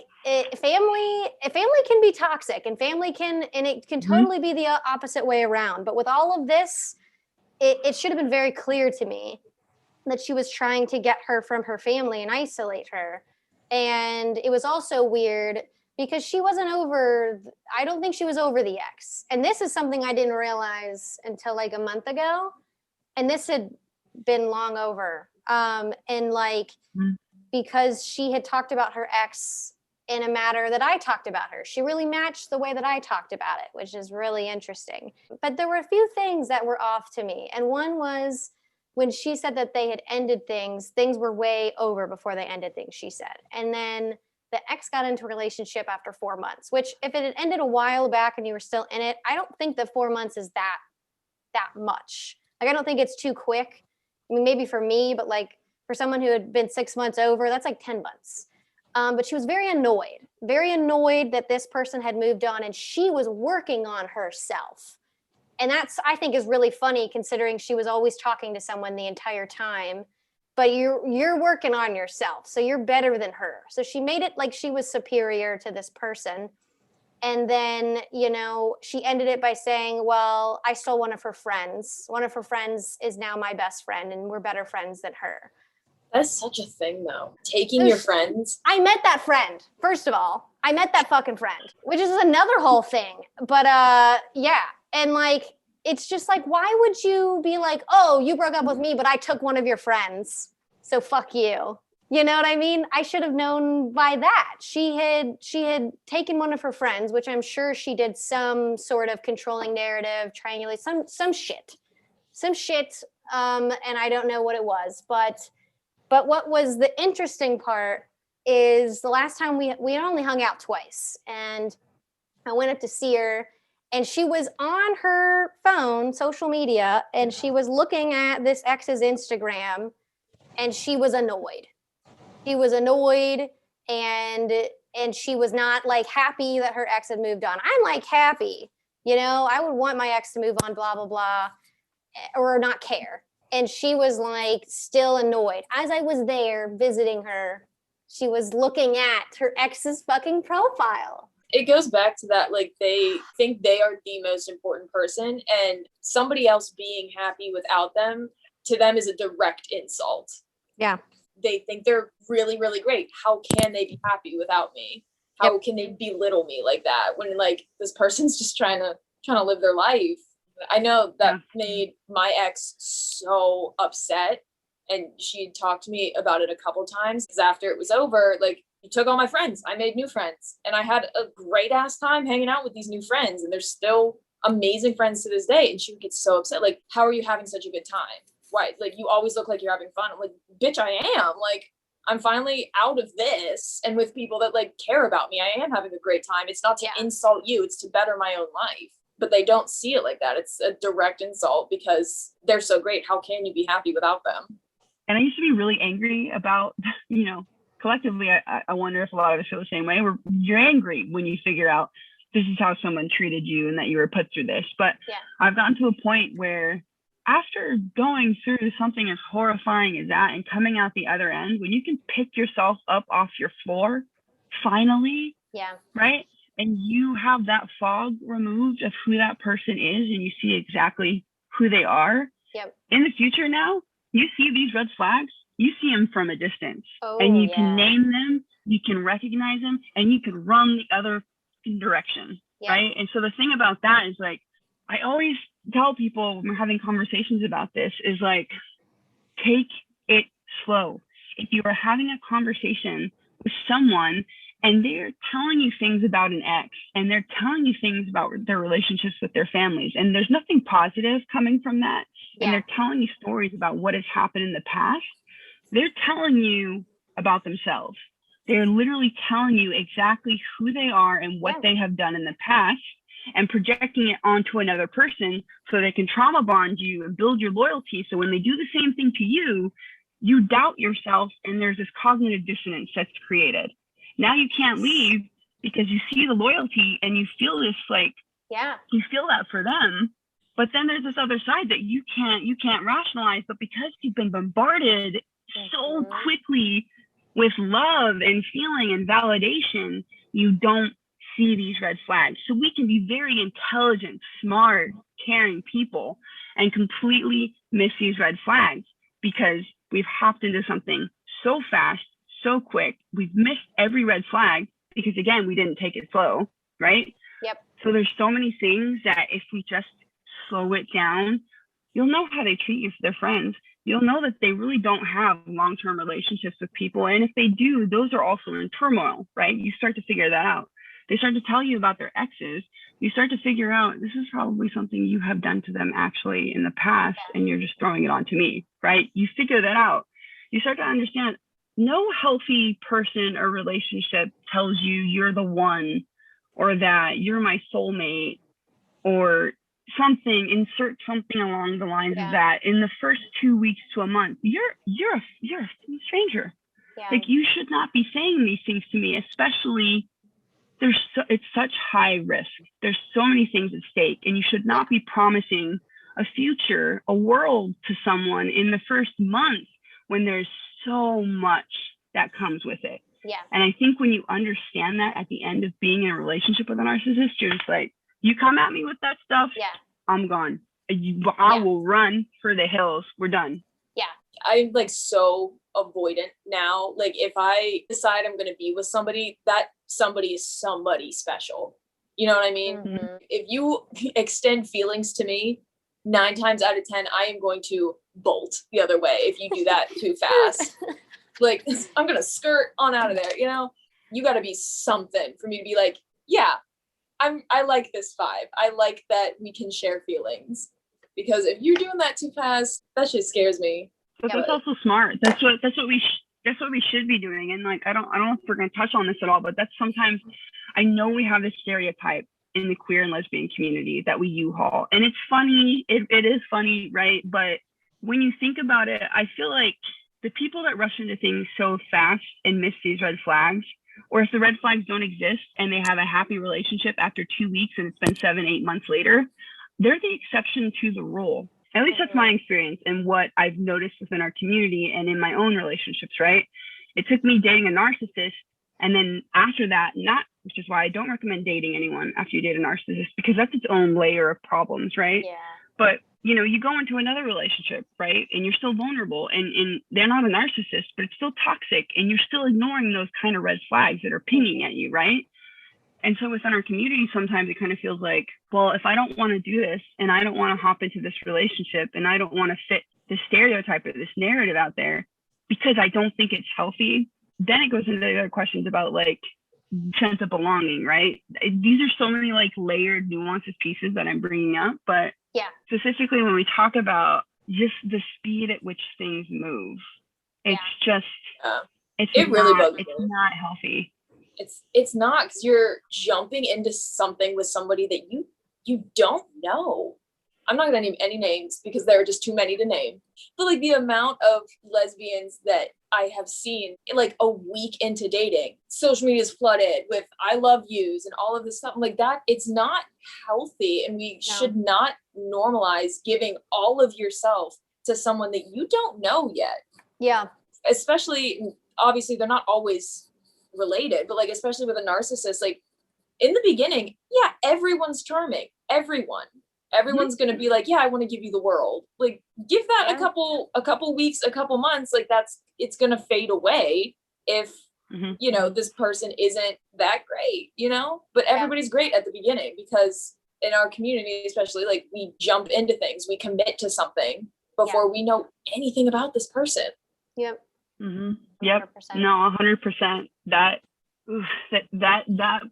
family can be toxic, and it can totally be the opposite way around. But with all of this, it should have been very clear to me that she was trying to get her from her family and isolate her. And it was also weird because she wasn't over, I don't think she was over the ex. And this is something I didn't realize until like a month ago. And this had been long over. And like, because she had talked about her ex in a manner that I talked about her. She really matched the way that I talked about it, which is really interesting. But there were a few things that were off to me. And one was when she said that they had ended things were way over before they ended things, she said. And then the ex got into a relationship after 4 months, which if it had ended a while back and you were still in it, I don't think that 4 months is that much. Like, I don't think it's too quick. I mean, maybe for me, but like for someone who had been 6 months over, that's like 10 months. But she was very annoyed that this person had moved on and she was working on herself. And that's, I think, is really funny considering she was always talking to someone the entire time. But you're working on yourself, so you're better than her. So she made it like she was superior to this person. And then, she ended it by saying, well, I stole one of her friends. One of her friends is now my best friend, and we're better friends than her. That's such a thing, though. Taking your friends. I met that friend, first of all. I met that fucking friend, which is another whole thing. But yeah. And like, it's just like, why would you be like, oh, you broke up with me, but I took one of your friends, so fuck you. You know what I mean? I should have known by that. She had taken one of her friends, which I'm sure she did some sort of controlling narrative, triangulate, some shit. And I don't know what it was, but what was the interesting part is the last time we only hung out twice, and I went up to see her. And she was on her phone, social media, and she was looking at this ex's Instagram, and she was annoyed. She was annoyed, and she was not like happy that her ex had moved on. I'm like happy, I would want my ex to move on, blah, blah, blah, or not care. And she was like still annoyed. As I was there visiting her, she was looking at her ex's fucking profile. It goes back to that, like, they think they are the most important person, and somebody else being happy without them, to them, is a direct insult. Yeah. They think they're really, really great. How can they be happy without me? How can they belittle me like that when, like, this person's just trying to live their life? I know that made my ex so upset, and she talked to me about it a couple times, because after it was over, like, you took all my friends. I made new friends, and I had a great ass time hanging out with these new friends, and they're still amazing friends to this day. And she would get so upset. Like, how are you having such a good time? Why? Like, you always look like you're having fun. I'm like, bitch, I am. Like, I'm finally out of this and with people that like care about me. I am having a great time. It's not to insult you. It's to better my own life. but they don't see it like that. It's a direct insult because they're so great. How can you be happy without them? And I used to be really angry about, collectively, I wonder if a lot of us feel the same way. You're angry when you figure out this is how someone treated you and that you were put through this. But I've gotten to a point where after going through something as horrifying as that and coming out the other end, when you can pick yourself up off your floor, finally, right? And you have that fog removed of who that person is and you see exactly who they are. In the future now, you see these red flags, you see them from a distance and you can name them, you can recognize them, and you can run the other direction, right? And so the thing about that is like, I always tell people when we're having conversations about this is like, take it slow. If you are having a conversation with someone and they're telling you things about an ex and they're telling you things about their relationships with their families, and there's nothing positive coming from that, and they're telling you stories about what has happened in the past, they're telling you about themselves. They're literally telling you exactly who they are and what they have done in the past and projecting it onto another person so they can trauma bond you and build your loyalty. So when they do the same thing to you, you doubt yourself and there's this cognitive dissonance that's created. Now you can't leave because you see the loyalty and you feel this like, you feel that for them. But then there's this other side that you can't rationalize, but because you've been bombarded so quickly with love and feeling and validation, you don't see these red flags. So we can be very intelligent, smart, caring people and completely miss these red flags because we've hopped into something so fast, so quick. We've missed every red flag because, again, we didn't take it slow, right? So there's so many things that if we just slow it down, you'll know how they treat you for their friends. You'll know that they really don't have long-term relationships with people. And if they do, those are also in turmoil, right? You start to figure that out. They start to tell you about their exes. You start to figure out this is probably something you have done to them actually in the past, and you're just throwing it on to me, right? You figure that out. You start to understand no healthy person or relationship tells you you're the one or that you're my soulmate or something, insert something along the lines of that in the first 2 weeks to a month. You're a stranger. Like you should not be saying these things to me, especially it's such high risk. There's so many things at stake, and you should not be promising a future, a world to someone in the first month when there's so much that comes with it. And I think when you understand that at the end of being in a relationship with a narcissist, you're just like, you come at me with that stuff, I'm gone. I will run for the hills. We're done. I'm like so avoidant now. Like if I decide I'm going to be with somebody, that somebody is somebody special. You know what I mean? If you extend feelings to me, 9 times out of 10, I am going to bolt the other way if you do that too fast. Like I'm going to skirt on out of there. You know, you got to be something for me to be like, I like this vibe. I like that we can share feelings, because if you're doing that too fast, that shit scares me. But that's also smart. That's what we should be doing. And like, I don't know if we're going to touch on this at all, but that's sometimes, I know we have this stereotype in the queer and lesbian community that we U-Haul, and it's funny. It is funny, right? But when you think about it, I feel like the people that rush into things so fast and miss these red flags, or if the red flags don't exist and they have a happy relationship after 2 weeks and it's been 7-8 months later, they're the exception to the rule. At least that's my experience and what I've noticed within our community and in my own relationships, right? It took me dating a narcissist, and then after that, which is why I don't recommend dating anyone after you date a narcissist, because that's its own layer of problems, right? But you go into another relationship, right? And you're still vulnerable, and they're not a narcissist, but it's still toxic, and you're still ignoring those kind of red flags that are pinging at you, right? And so within our community, sometimes it kind of feels like, well, if I don't want to do this and I don't want to hop into this relationship and I don't want to fit this stereotype or this narrative out there because I don't think it's healthy, then it goes into the other questions about like sense of belonging, right? These are so many like layered nuances pieces that I'm bringing up, but specifically when we talk about just the speed at which things move, it's just, it's not healthy. It's not, because you're jumping into something with somebody that you you don't know. I'm not gonna name any names because there are just too many to name. But like the amount of lesbians that I have seen like a week into dating, social media is flooded with I love yous and all of this stuff. I'm like that, it's not healthy. And we should not normalize giving all of yourself to someone that you don't know yet. Yeah. Especially, obviously, they're not always related, but like, especially with a narcissist, like in the beginning, yeah, everyone's charming. Everyone's going to be like, yeah, I want to give you the world. Like, give that a couple weeks, a couple months. Like it's going to fade away if, you know, this person isn't that great, you know, but everybody's great at the beginning because in our community, especially, like we jump into things, we commit to something before we know anything about this person. Yep. Yep. 100%. No, 100%. That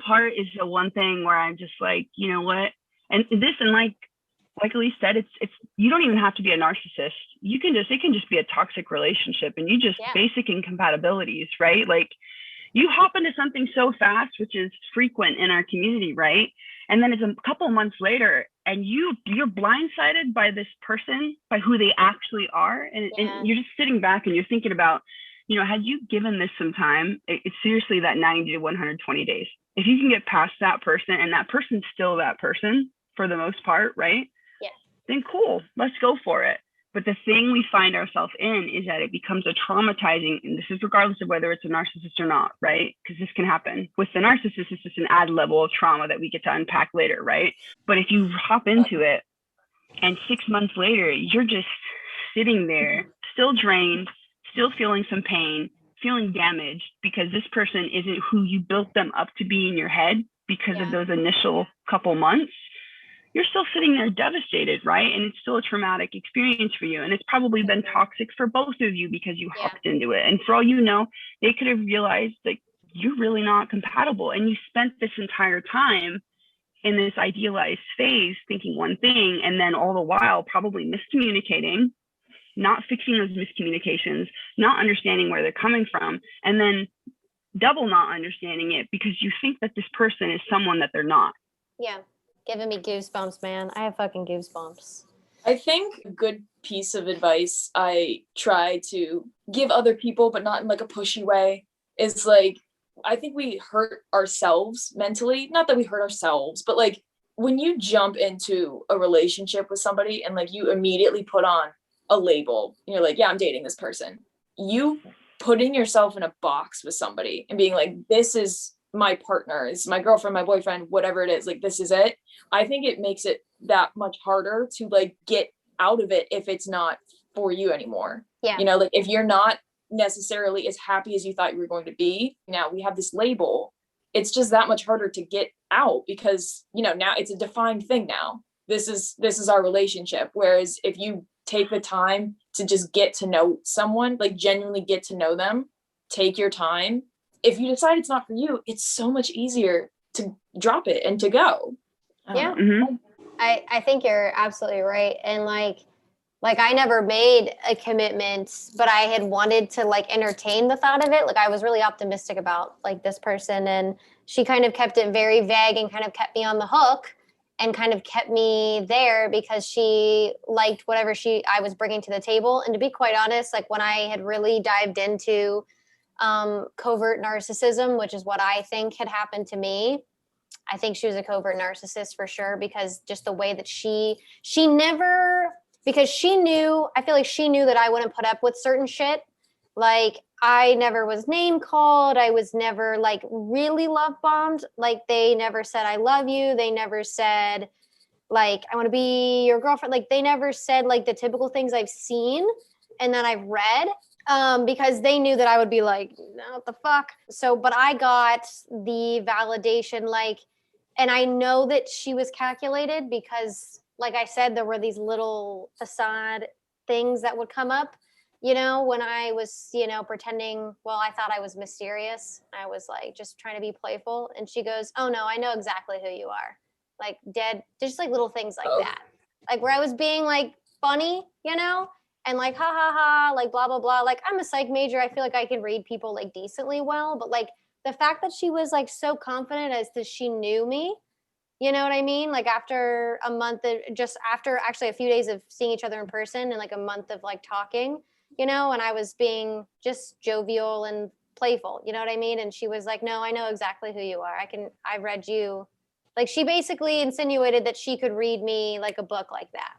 part is the one thing where I'm just like, you know what? And this, and like Elise said, it's you don't even have to be a narcissist. It can just be a toxic relationship, and you just basic incompatibilities, right? Like you hop into something so fast, which is frequent in our community, right? And then it's a couple months later, and you're blindsided by this person, by who they actually are, and you're just sitting back and you're thinking about, you know, had you given this some time, it's seriously that 90 to 120 days. If you can get past that person and that person's still that person for the most part, right? Yeah. Then cool, let's go for it. But the thing we find ourselves in is that it becomes a traumatizing, and this is regardless of whether it's a narcissist or not, right? Because this can happen. With the narcissist, it's just an added level of trauma that we get to unpack later, right? But if you hop into it and 6 months later, you're just sitting there, still drained, still feeling some pain, feeling damaged because this person isn't who you built them up to be in your head because of those initial couple months, you're still sitting there devastated, right? And it's still a traumatic experience for you. And it's probably been toxic for both of you because you hopped into it. And for all you know, they could have realized like you're really not compatible. And you spent this entire time in this idealized phase thinking one thing, and then all the while probably miscommunicating, not fixing those miscommunications, not understanding where they're coming from, and then double not understanding it because you think that this person is someone that they're not. Yeah. Giving me goosebumps, man. I have fucking goosebumps. I think a good piece of advice I try to give other people, but not in like a pushy way, is like, I think we hurt ourselves mentally. Not that we hurt ourselves, but like when you jump into a relationship with somebody and like you immediately put on a label, you're like, yeah, I'm dating this person. You putting yourself in a box with somebody and being like, this is my partner, is my girlfriend, my boyfriend, whatever it is, like this is it. I think it makes it that much harder to like get out of it if it's not for you anymore. Yeah. You know, like if you're not necessarily as happy as you thought you were going to be, now we have this label, it's just that much harder to get out because, you know, now it's a defined thing now. This is our relationship. Whereas if you take the time to just get to know someone, like genuinely get to know them, take your time. If you decide it's not for you, it's so much easier to drop it and to go. Yeah. I think you're absolutely right. And like I never made a commitment, but I had wanted to like entertain the thought of it. Like I was really optimistic about like this person, and she kind of kept it very vague and kind of kept me on the hook and kind of kept me there because she liked whatever I was bringing to the table. And to be quite honest, like when I had really dived into covert narcissism, which is what I think had happened to me, I think she was a covert narcissist for sure, because just the way that she never, because she knew, I feel like she knew that I wouldn't put up with certain shit. Like I never was name called. I was never like really love bombed. Like they never said, I love you. They never said like, I want to be your girlfriend. Like they never said like the typical things I've seen and that I've read. Because they knew that I would be like, no, what the fuck? So, but I got the validation, like, and I know that she was calculated because, like I said, there were these little facade things that would come up, you know, when I was, you know, pretending, well, I thought I was mysterious. I was like, just trying to be playful. And she goes, oh no, I know exactly who you are. Like dead, just like little things like that. Like where I was being like funny, you know? And like, ha ha ha, like blah, blah, blah. Like I'm a psych major. I feel like I can read people like decently well. But like the fact that she was like so confident as to she knew me, You know what I mean? Like after a month of just after actually a few days of seeing each other in person and like a month of like talking, you know, and I was being just jovial and playful, you know what I mean? And she was like, "No, I know exactly who you are. I read you." Like she basically insinuated that she could read me like a book like that.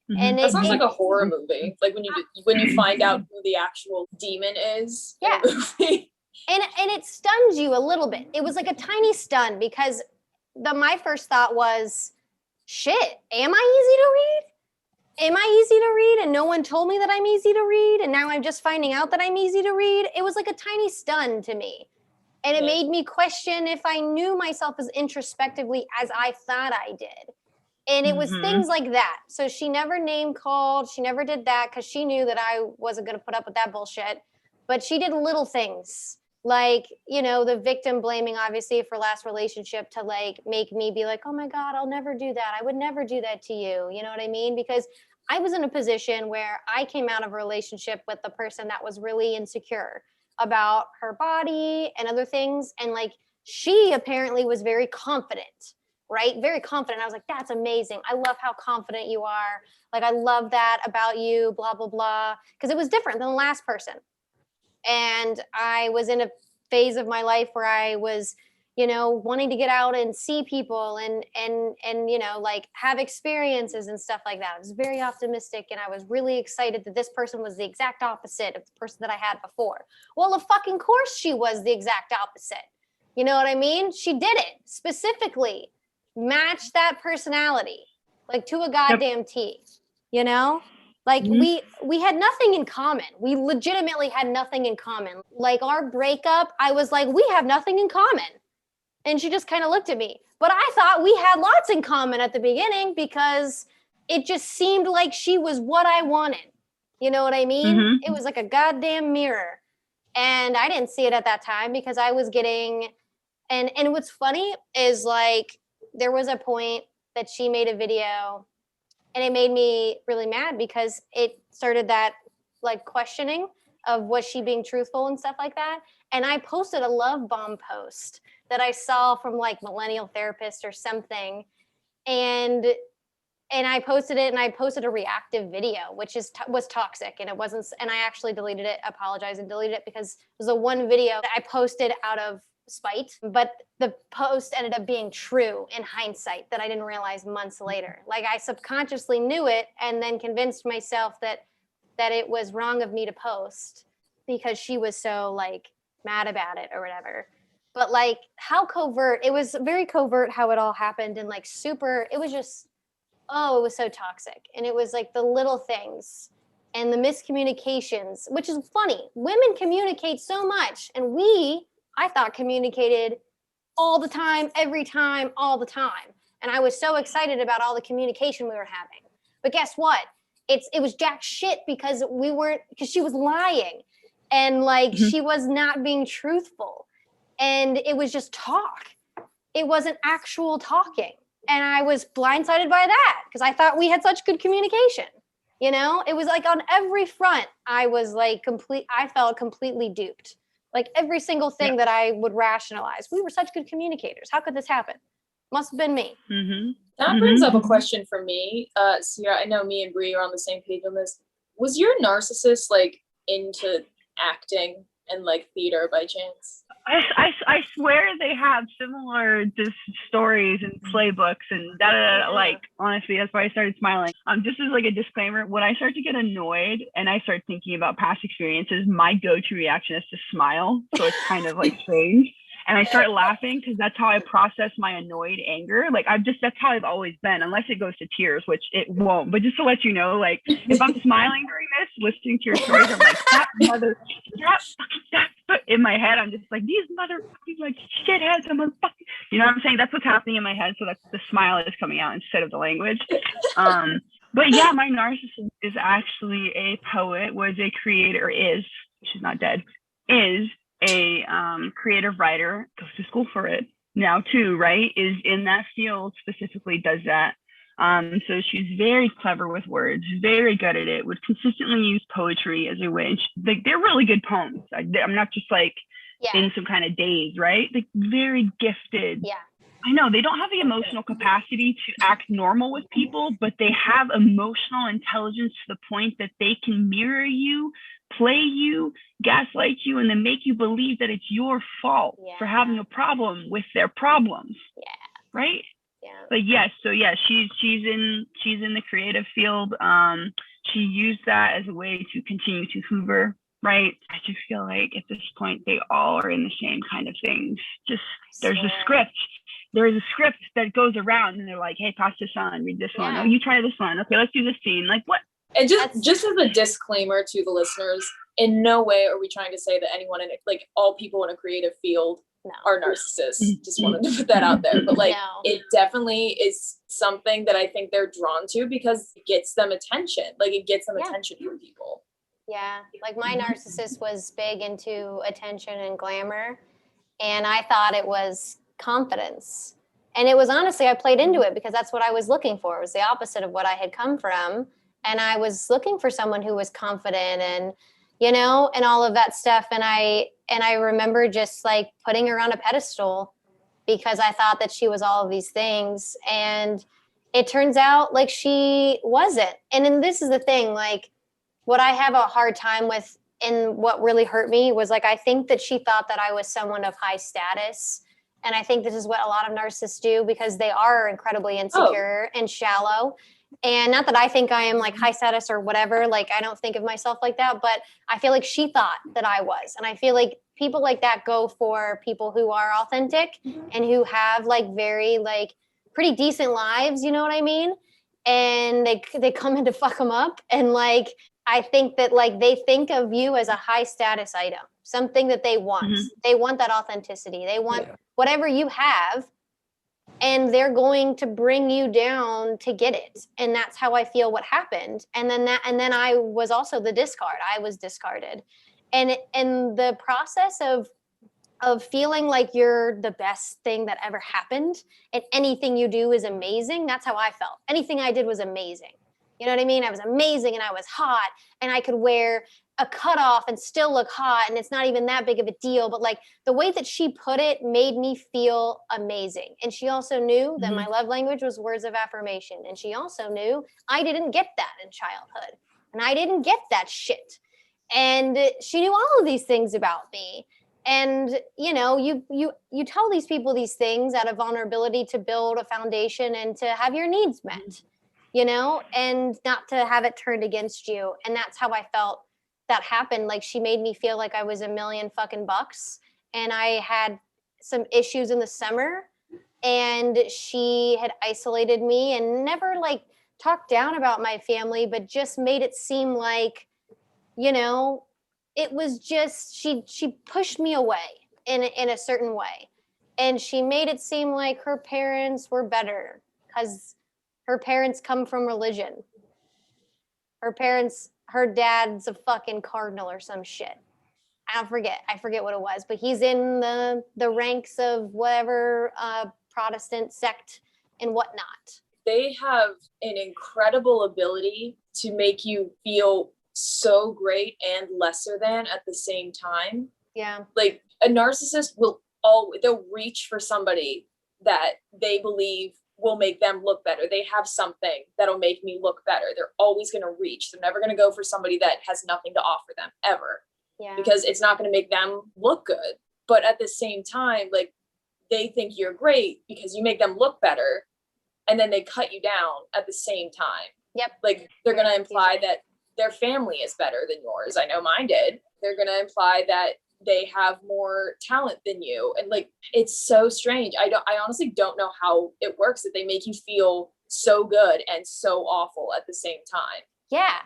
And That sounds like a horror movie. Like when you find out who the actual demon is. Yeah. In a movie. And it stuns you a little bit. It was like a tiny stun because my first thought was, shit, am I easy to read? Am I easy to read? And no one told me that I'm easy to read. And now I'm just finding out that I'm easy to read. It was like a tiny stun to me. And it made me question if I knew myself as introspectively as I thought I did. And it was things like that. So she never name called. She never did that because she knew that I wasn't going to put up with that bullshit. But she did little things like, you know, the victim blaming obviously for last relationship to like make me be like, oh my God, I'll never do that. I would never do that to you. You know what I mean? Because I was in a position where I came out of a relationship with the person that was really insecure about her body and other things. And like, she apparently was very confident, right? Very confident. I was like, that's amazing. I love how confident you are. Like, I love that about you, blah, blah, blah. Because it was different than the last person. And I was in a phase of my life where I was, you know, wanting to get out and see people and you know, like have experiences and stuff like that. I was very optimistic and I was really excited that this person was the exact opposite of the person that I had before. Well, of fucking course she was the exact opposite. You know what I mean? She did it specifically, match that personality, like to a goddamn T, you know? Like we had nothing in common. We legitimately had nothing in common. Like our breakup, I was like, we have nothing in common. And she just kind of looked at me. But I thought we had lots in common at the beginning because it just seemed like she was what I wanted. You know what I mean? It was like a goddamn mirror. And I didn't see it at that time because I was getting, and what's funny is like, there was a point that she made a video and it made me really mad because it started that like questioning of was she being truthful and stuff like that. And I posted a love bomb post that I saw from like Millennial Therapist or something. And I posted it and I posted a reactive video, which was toxic. And it wasn't, and I actually deleted it, apologized and deleted it because it was the one video that I posted out of spite, but the post ended up being true in hindsight that I didn't realize months later. Like I subconsciously knew it and then convinced myself that it was wrong of me to post because she was so like mad about it or whatever. But like how covert, it was very covert how it all happened and like super, it was just, oh, it was so toxic. And it was like the little things and the miscommunications, which is funny. Women communicate so much and I thought communicated all the time, every time, all the time. And I was so excited about all the communication we were having. But guess what? It was jack shit because she was lying and like she was not being truthful. And it was just talk. It wasn't actual talking. And I was blindsided by that because I thought we had such good communication. You know, it was like on every front, I was like I felt completely duped. Like every single thing that I would rationalize. We were such good communicators. How could this happen? Must have been me. That brings up a question for me. Sierra, I know me and Brie are on the same page on this. Was your narcissist like into acting and like theater by chance? I swear they have similar stories and playbooks and like honestly that's why I started smiling. Just as like a disclaimer, when I start to get annoyed and I start thinking about past experiences, my go-to reaction is to smile, so it's kind of like strange. And I start laughing because that's how I process my annoyed anger. Like that's how I've always been, unless it goes to tears, which it won't. But just to let you know, like if I'm smiling during this, listening to your stories, I'm like, in my head, I'm just like, these motherfucking like shitheads, I'm fucking, you know what I'm saying? That's what's happening in my head. So that's the smile is coming out instead of the language. But yeah, my narcissist is actually a poet, was a creator, she's not dead, is a creative writer, goes to school for it now too, right? Is in that field, specifically does that. So she's very clever with words, very good at it, would consistently use poetry as a way. Like they're really good poems. I'm not just like in some kind of daze, right? Like very gifted I know they don't have the emotional capacity to act normal with people, but they have emotional intelligence to the point that they can mirror you, play you, gaslight you, and then make you believe that it's your fault for having a problem with their problems. Yeah. Right? Yeah. But yes, so yeah, she's in the creative field. She used that as a way to continue to hoover. Right. I just feel like at this point they all are in the same kind of things. Just there's a script. There is a script that goes around, and they're like, "Hey, pass this on. Read this one. Oh, you try this one. Okay, let's do this scene." Like what? And just as a disclaimer to the listeners, in no way are we trying to say that anyone in like all people in a creative field are narcissists. Just wanted to put that out there. But like it definitely is something that I think they're drawn to because it gets them attention. Like it gets them attention from people. Yeah. Like my narcissist was big into attention and glamour. And I thought it was confidence. And it was honestly, I played into it because that's what I was looking for. It was the opposite of what I had come from. And I was looking for someone who was confident and, you know, and all of that stuff. And I remember just like putting her on a pedestal because I thought that she was all of these things. And it turns out like she wasn't. And then this is the thing, like what I have a hard time with and what really hurt me was like, I think that she thought that I was someone of high status. And I think this is what a lot of narcissists do because they are incredibly insecure and shallow. And not that I think I am like high status or whatever, like I don't think of myself like that, but I feel like she thought that I was. And I feel like people like that go for people who are authentic and who have like very like pretty decent lives, you know what I mean? And they come in to fuck them up. And like, I think that like they think of you as a high status item, something that they want. Mm-hmm. They want that authenticity. They want whatever you have, and they're going to bring you down to get it. And that's how I feel what happened. And then I was also the discard. I was discarded. And the process of feeling like you're the best thing that ever happened and anything you do is amazing. That's how I felt. Anything I did was amazing. You know what I mean? I was amazing and I was hot and I could wear a cutoff and still look hot and it's not even that big of a deal. But like the way that she put it made me feel amazing. And she also knew that my love language was words of affirmation. And she also knew I didn't get that in childhood and I didn't get that shit. And she knew all of these things about me. And, you know, you tell these people these things out of vulnerability to build a foundation and to have your needs met, you know, and not to have it turned against you. And that's how I felt that happened. Like she made me feel like I was $1,000,000 fucking bucks and I had some issues in the summer and she had isolated me and never like talked down about my family, but just made it seem like, you know, it was just, she pushed me away in a certain way. And she made it seem like her parents were better because her parents come from religion. Her dad's a fucking cardinal or some shit. I forget what it was, but he's in the ranks of whatever Protestant sect and whatnot. They have an incredible ability to make you feel so great and lesser than at the same time. Yeah. Like a narcissist they'll reach for somebody that they believe will make them look better. They have something that'll make me look better. They're always going to reach. They're never going to go for somebody that has nothing to offer them ever. Yeah. Because it's not going to make them look good. But at the same time, like they think you're great because you make them look better and then they cut you down at the same time. Yep. Like they're going to imply that their family is better than yours. I know mine did. They're going to imply that they have more talent than you. And like, it's so strange. I honestly don't know how it works that they make you feel so good and so awful at the same time. Yeah.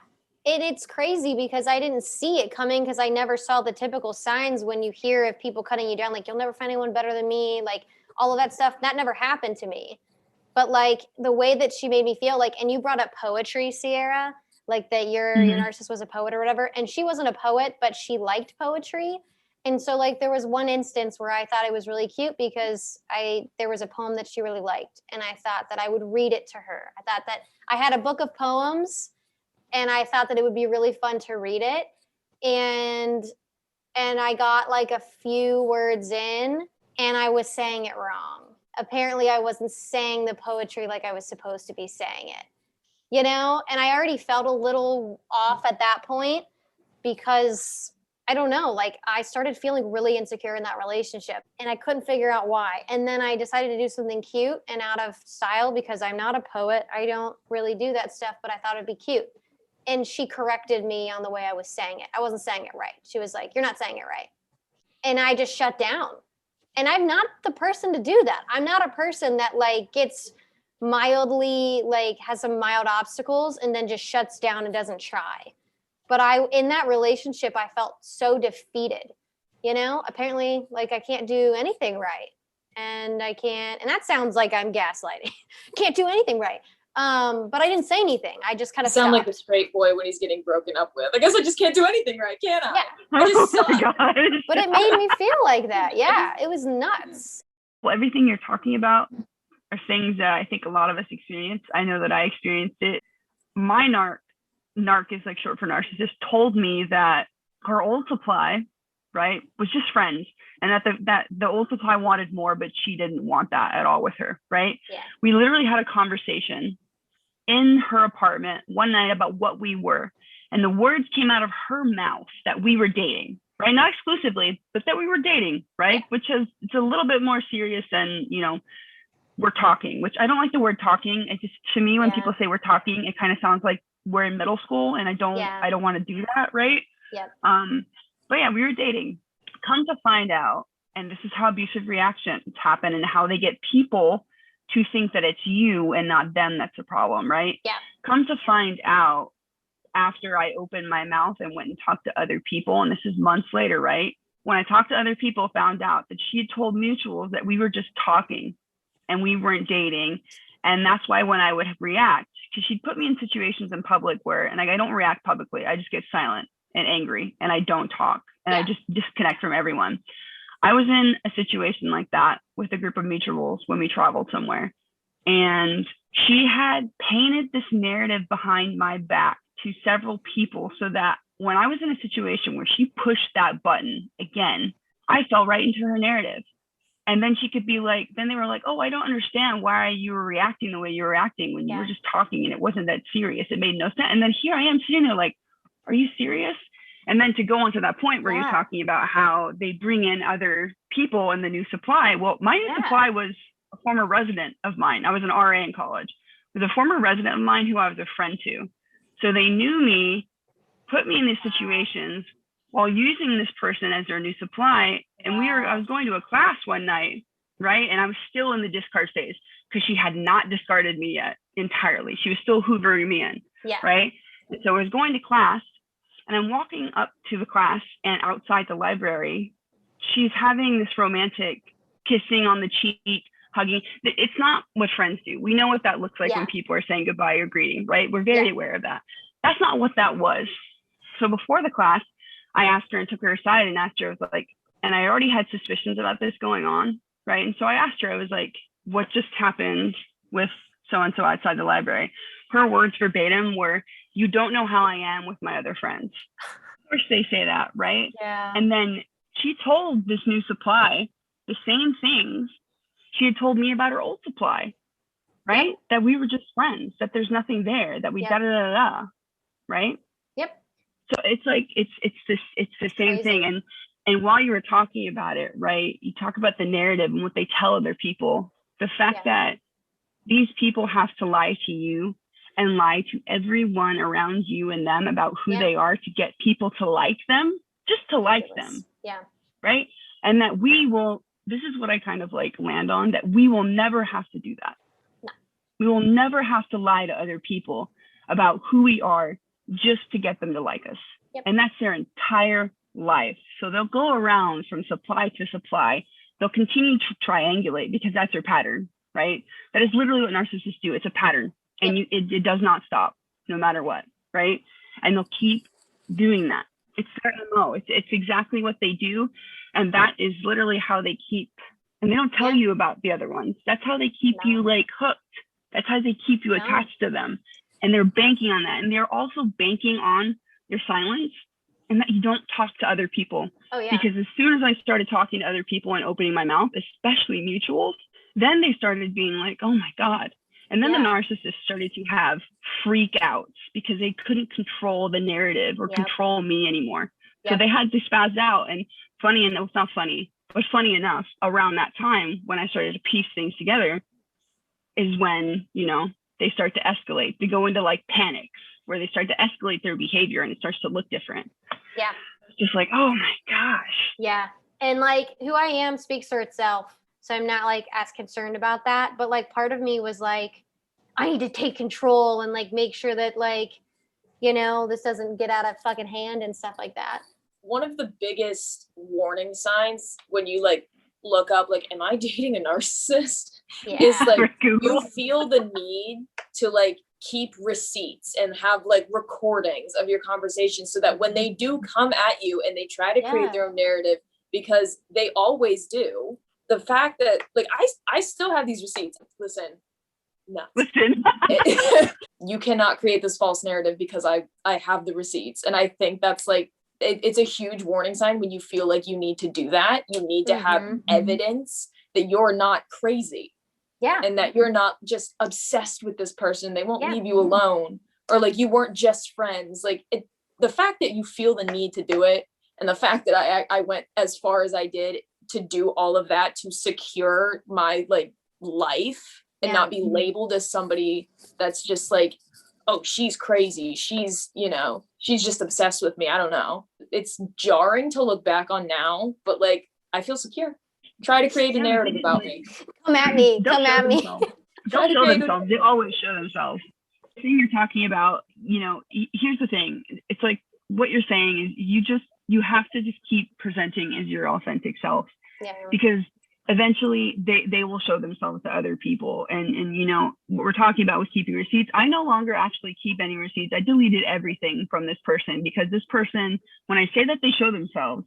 It's crazy because I didn't see it coming because I never saw the typical signs when you hear of people cutting you down. Like, you'll never find anyone better than me. Like all of that stuff, that never happened to me. But like the way that she made me feel like, and you brought up poetry, Sierra, like that your narcissist was a poet or whatever. And she wasn't a poet, but she liked poetry. And so like there was one instance where I thought it was really cute because there was a poem that she really liked. And I thought that I would read it to her. I thought that I had a book of poems and I thought that it would be really fun to read it. And I got like a few words in and I was saying it wrong. apparently I wasn't saying the poetry like I was supposed to be saying it, you know? And I already felt a little off at that point because I don't know, like I started feeling really insecure in that relationship and I couldn't figure out why. And then I decided to do something cute and out of style because I'm not a poet. I don't really do that stuff, but I thought it'd be cute. And she corrected me on the way I was saying it. I wasn't saying it right. She was like, "You're not saying it right." And I just shut down. And I'm not the person to do that. I'm not a person that like gets mildly, like has some mild obstacles and then just shuts down and doesn't try. But in that relationship, I felt so defeated, you know, apparently like I can't do anything right. And I can't, and that sounds like I'm gaslighting. Can't do anything right. But I didn't say anything. I just kind You of sound like stopped. the straight boy when he's getting broken up with. I guess I just can't do anything right, can I? Yeah. I just Oh my suck. gosh. But it made me feel like that. Yeah, it was nuts. Well, everything you're talking about are things that I think a lot of us experience. I know that I experienced it. My narc is like short for narcissist, told me that her old supply, right, was just friends, and that the old supply wanted more, but she didn't want that at all with her, right? Yeah. We literally had a conversation in her apartment one night about what we were, and the words came out of her mouth that we were dating, right? Not exclusively, but that we were dating, right? Yeah. Which is, it's a little bit more serious than, you know, we're talking, which I don't like the word talking. It just, to me, when Yeah. people say we're talking, it kind of sounds like we're in middle school, and I don't want to do that, right? Yep. But yeah, we were dating. Come to find out, and this is how abusive reactions happen and how they get people to think that it's you and not them that's the problem, right? Yeah. Come to find out, after I opened my mouth and went and talked to other people, and this is months later, right? When I talked to other people, found out that she had told mutuals that we were just talking and we weren't dating. And that's why when I would react, because she'd put me in situations in public where, and I don't react publicly, I just get silent and angry and I don't talk and I just disconnect from everyone. I was in a situation like that with a group of mutuals when we traveled somewhere. And she had painted this narrative behind my back to several people so that when I was in a situation where she pushed that button again, I fell right into her narrative. And then she could be like, then they were like, "Oh, I don't understand why you were reacting the way you were reacting when you were just talking and it wasn't that serious. It made no sense." And then here I am sitting there like, "Are you serious?" And then to go on to that point where you're talking about how they bring in other people in the new supply. Well, my new supply was a former resident of mine. I was an RA in college. It was a former resident of mine who I was a friend to. So they knew me, put me in these situations while using this person as their new supply. And I was going to a class one night, right? And I was still in the discard phase because she had not discarded me yet entirely. She was still hoovering me in, right? And so I was going to class and I'm walking up to the class, and outside the library, she's having this romantic kissing on the cheek, hugging. It's not what friends do. We know what that looks like when people are saying goodbye or greeting, right? We're very aware of that. That's not what that was. So before the class, I asked her and took her aside and asked her, I was like, and I already had suspicions about this going on, right? And so I asked her, I was like, "What just happened with so-and-so outside the library?" Her words verbatim were, "You don't know how I am with my other friends." Of course they say that, right? Yeah. And then she told this new supply the same things she had told me about her old supply, right? That we were just friends, that there's nothing there, that we da-da-da-da, right? Yep. So it's like, it's the same thing. And while you were talking about it, right, you talk about the narrative and what they tell other people, the fact that these people have to lie to you and lie to everyone around you and them about who they are to get people to like them, just to like them. Yeah. Right. And that this is what I kind of like land on, that we will never have to do that. No. We will never have to lie to other people about who we are just to get them to like us. Yep. And that's their entire life. So they'll go around from supply to supply. They'll continue to triangulate because that's their pattern, right? That is literally what narcissists do. It's a pattern. And it does not stop no matter what, right? And they'll keep doing that. It's their MO. It's exactly what they do. And that is literally how they keep, and they don't tell you about the other ones. That's how they keep you like hooked. That's how they keep you attached to them. And they're banking on that. And they're also banking on your silence and that you don't talk to other people. Oh, yeah. Because as soon as I started talking to other people and opening my mouth, especially mutuals, then they started being like, oh my God. And then the narcissist started to have freak outs because they couldn't control the narrative or control me anymore. So they had to spaz out. And funny enough, it's not funny, but funny enough, around that time when I started to piece things together is when, you know, they start to escalate. They go into like panics where they start to escalate their behavior and it starts to look different. Yeah. It's just like, oh my gosh. Yeah. And like who I am speaks for itself. So I'm not like as concerned about that. But like part of me was like, I need to take control and like make sure that like, you know, this doesn't get out of fucking hand and stuff like that. One of the biggest warning signs when you like look up like, am I dating a narcissist? Is like you feel the need to like keep receipts and have like recordings of your conversations so that when they do come at you and they try to create their own narrative, because they always do, the fact that like I still have these receipts. Listen. You cannot create this false narrative because I have the receipts. And I think that's like it's a huge warning sign when you feel like you need to do that. You need to have evidence that you're not crazy. Yeah. And that you're not just obsessed with this person. They won't leave you alone. Or like you weren't just friends. Like the fact that you feel the need to do it, and the fact that I went as far as I did to do all of that to secure my like life and not be labeled as somebody that's just like, oh, she's crazy. She's, you know, she's just obsessed with me. I don't know. It's jarring to look back on now, but like, I feel secure. Try to create a narrative about me. Come at me. Don't Come at me. Don't show themselves. They always show themselves. The thing you're talking about, you know, here's the thing. It's like what you're saying is you have to just keep presenting as your authentic self. Yeah. Because eventually they will show themselves to other people. And you know, what we're talking about with keeping receipts, I no longer actually keep any receipts. I deleted everything from this person because this person, when I say that they show themselves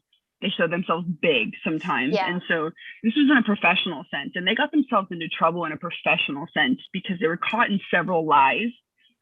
big sometimes. Yeah. And so this was in a professional sense, and they got themselves into trouble in a professional sense because they were caught in several lies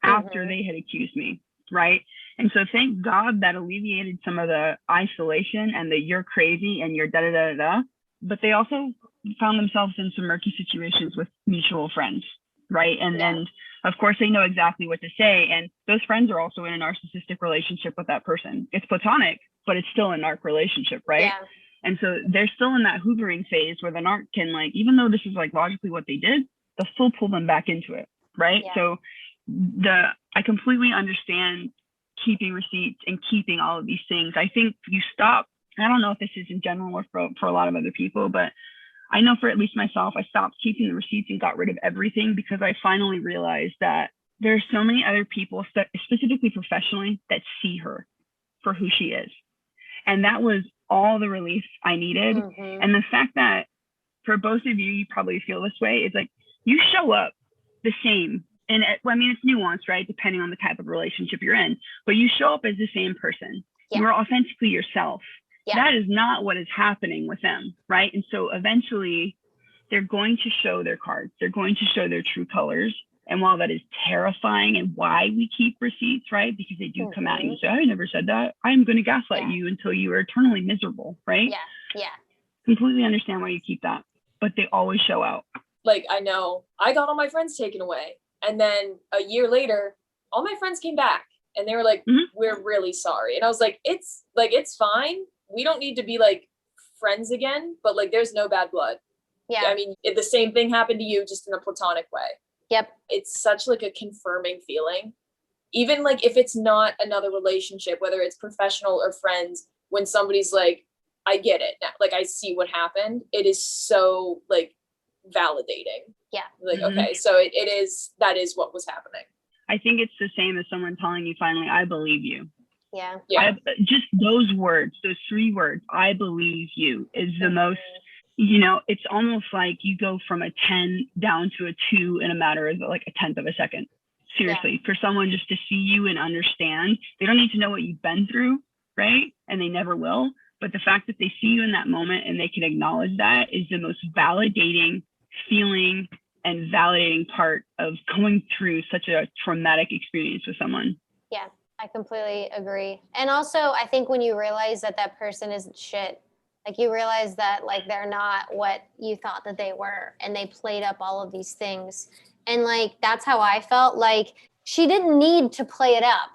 after they had accused me. Right. And so thank God that alleviated some of the isolation and the you're crazy and you're da da da da. But they also found themselves in some murky situations with mutual friends, right? And then, of course, they know exactly what to say. And those friends are also in a narcissistic relationship with that person. It's platonic, but it's still a narc relationship, right? Yeah. And so they're still in that hoovering phase where the narc can, like, even though this is like logically what they did, they'll still pull them back into it, right? Yeah. So I completely understand keeping receipts and keeping all of these things. I think you stop. I don't know if this is in general or for a lot of other people, but I know for at least myself, I stopped keeping the receipts and got rid of everything because I finally realized that there are so many other people, specifically professionally, that see her for who she is. And that was all the relief I needed. And the fact that for both of you, you probably feel this way, is like you show up the same. And I mean, it's nuanced, right? Depending on the type of relationship you're in, but you show up as the same person. Yeah. You're authentically yourself. Yeah. That is not what is happening with them, right? And so eventually they're going to show their cards. They're going to show their true colors. And while that is terrifying and why we keep receipts, right? Because they do come at you and say, I never said that. I'm going to gaslight you until you are eternally miserable, right? Yeah. Completely understand why you keep that, but they always show out. Like, I know I got all my friends taken away. And then a year later, all my friends came back and they were like, we're really sorry. And I was like, it's fine. We don't need to be like friends again, but like, there's no bad blood. Yeah. I mean, the same thing happened to you, just in a platonic way. Yep. It's such like a confirming feeling. Even like if it's not another relationship, whether it's professional or friends, when somebody's like, I get it now, like I see what happened, it is so like validating. Yeah. Like, okay, so that is what was happening. I think it's the same as someone telling you finally, I believe you. Yeah. Just those words, those 3 words, I believe you, is the most, you know, it's almost like you go from a 10 down to a 2 in a matter of like a tenth of a second. Seriously, for someone just to see you and understand, they don't need to know what you've been through, right? And they never will. But the fact that they see you in that moment and they can acknowledge that is the most validating feeling and validating part of going through such a traumatic experience with someone. Yeah, I completely agree. And also, I think when you realize that that person isn't shit, Like you realize that like they're not what you thought that they were, and they played up all of these things. And like that's how I felt. Like she didn't need to play it up.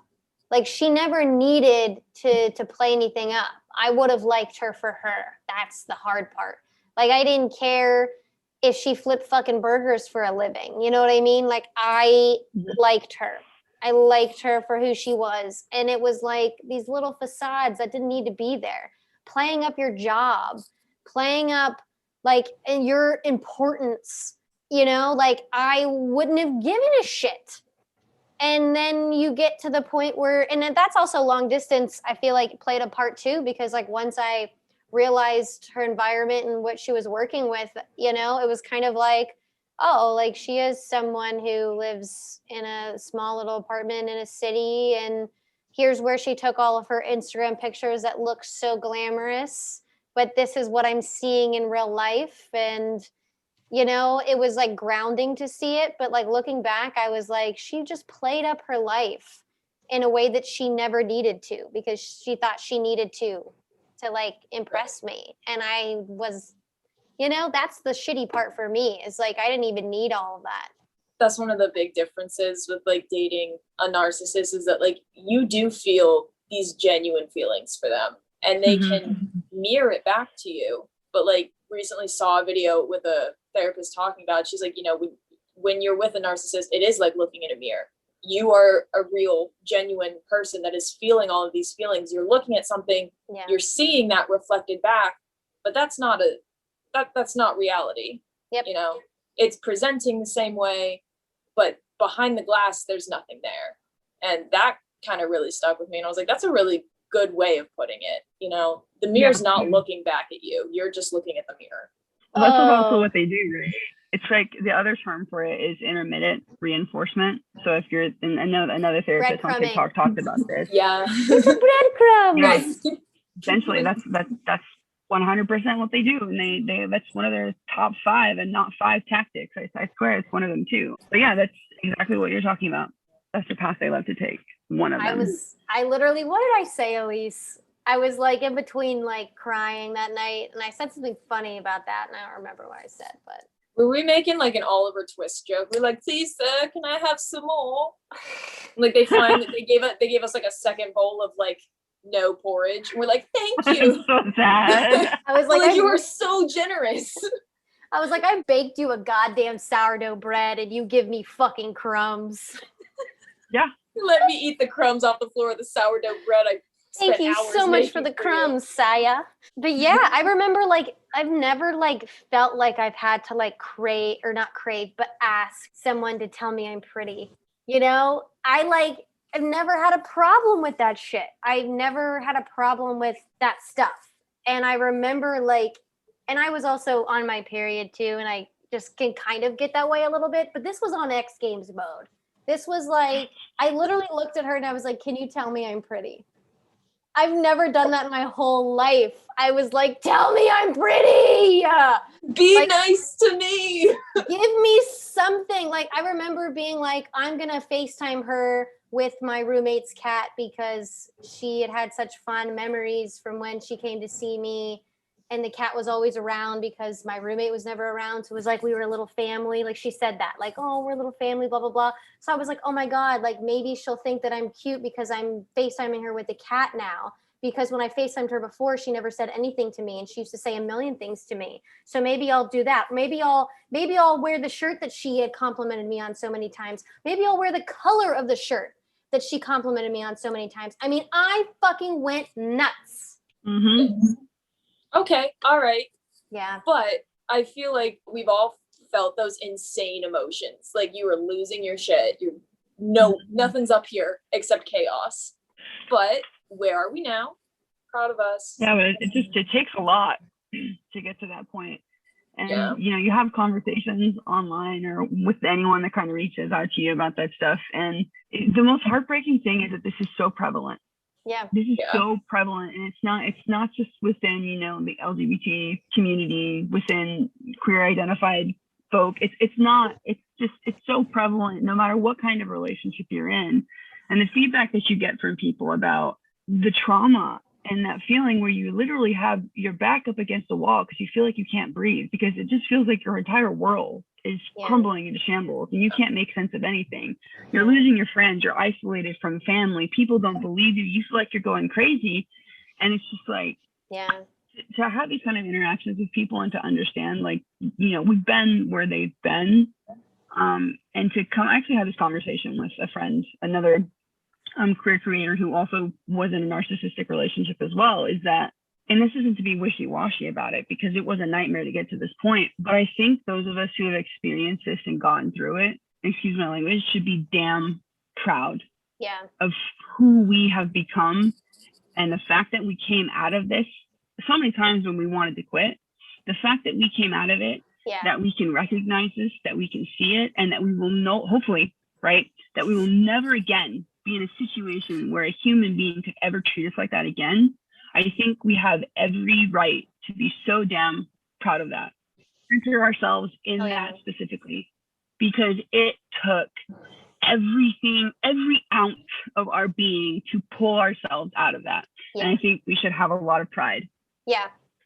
Like she never needed to play anything up. I would have liked her for her. That's the hard part. Like I didn't care if she flipped fucking burgers for a living. You know what I mean? Like I liked her. I liked her for who she was. And it was like these little facades that didn't need to be there. Playing up your job, playing up like your importance, you know, like I wouldn't have given a shit. And then you get to the point where, and then that's also long distance, I feel like played a part too, because like once I realized her environment and what she was working with, you know, it was kind of like, oh, like she is someone who lives in a small little apartment in a city, and here's where she took all of her Instagram pictures that look so glamorous, but this is what I'm seeing in real life. And you know, it was like grounding to see it, but like looking back, I was like, she just played up her life in a way that she never needed to, because she thought she needed to like impress me. And I was, you know, that's the shitty part for me, is like I didn't even need all of that. That's one of the big differences with like dating a narcissist, is that like you do feel these genuine feelings for them, and they can mirror it back to you. But like recently saw a video with a therapist talking about it. She's like, you know, when you're with a narcissist, it is like looking in a mirror. You are a real genuine person that is feeling all of these feelings. You're looking at something, you're seeing that reflected back, but that's not that's not reality. Yep. You know, it's presenting the same way, but behind the glass there's nothing there. And that kind of really stuck with me, and I was like, that's a really good way of putting it. You know, the mirror's not looking back at you, you're just looking at the mirror. Well, that's also what they do, right? It's like the other term for it is intermittent reinforcement. So if you're, and another therapist on TikTok talked about this. Yeah. It's a breadcrumb. Yeah, essentially, that's 100% what they do, and they that's one of their top 5 and not 5 tactics. I swear it's one of them too. But yeah, that's exactly what you're talking about. That's the path they love to take. One of them. I literally, what did I say, Elise? I was like in between like crying that night, and I said something funny about that, and I don't remember what I said, but. Were we making like an Oliver Twist joke? We're like, please, sir, can I have some more? Like they gave us like a second bowl of like no porridge. And we're like, thank you. So sad. I was like, you were so generous. I was like, I baked you a goddamn sourdough bread, and you give me fucking crumbs. Yeah. Let me eat the crumbs off the floor of the sourdough bread. Thank you so much for the crumbs, Saya. But yeah, I remember like I've never like felt like I've had to like but ask someone to tell me I'm pretty. You know, I've never had a problem with that shit. I've never had a problem with that stuff. And I remember like, and I was also on my period too, and I just can kind of get that way a little bit, but this was on X Games mode. This was like, I literally looked at her and I was like, can you tell me I'm pretty? I've never done that in my whole life. I was like, tell me I'm pretty. Be like, nice to me. Give me something. Like, I remember being like, I'm going to FaceTime her with my roommate's cat because she had such fond memories from when she came to see me. And the cat was always around because my roommate was never around. So it was like we were a little family. Like she said that, like, oh, we're a little family, blah, blah, blah. So I was like, oh my God, like maybe she'll think that I'm cute because I'm FaceTiming her with the cat now. Because when I FaceTimed her before, she never said anything to me. And she used to say a million things to me. So maybe I'll do that. Maybe I'll wear the shirt that she had complimented me on so many times. Maybe I'll wear the color of the shirt that she complimented me on so many times. I mean, I fucking went nuts. Mm-hmm. Okay, all right. Yeah. But I feel like we've all felt those insane emotions. Like you were losing your shit. Nothing's up here except chaos. But where are we now? Proud of us. Yeah, but it takes a lot to get to that point. And you know, you have conversations online or with anyone that kind of reaches out to you about that stuff. And the most heartbreaking thing is that this is so prevalent. Yeah. This is so prevalent, and it's not just within, you know, the LGBT community, within queer identified folk. It's so prevalent no matter what kind of relationship you're in. And the feedback that you get from people about the trauma And that feeling where you literally have your back up against the wall because you feel like you can't breathe, because it just feels like your entire world is crumbling into shambles and you can't make sense of anything. You're losing your friends, you're isolated from family, people don't believe you, you feel like you're going crazy. And it's just like, to have these kind of interactions with people and to understand, like, you know, we've been where they've been, and to come actually have this conversation with a friend, another queer creator who also was in a narcissistic relationship as well, is that, and this isn't to be wishy-washy about it because it was a nightmare to get to this point, but I think those of us who have experienced this and gotten through it, excuse my language, should be damn proud of who we have become. And the fact that we came out of this so many times when we wanted to quit, the fact that we came out of it, that we can recognize this, that we can see it, and that we will know, hopefully, right, that we will never again be in a situation where a human being could ever treat us like that again. I think we have every right to be so damn proud of that. Center ourselves in that specifically, because it took everything, every ounce of our being to pull ourselves out of that. And I think we should have a lot of pride.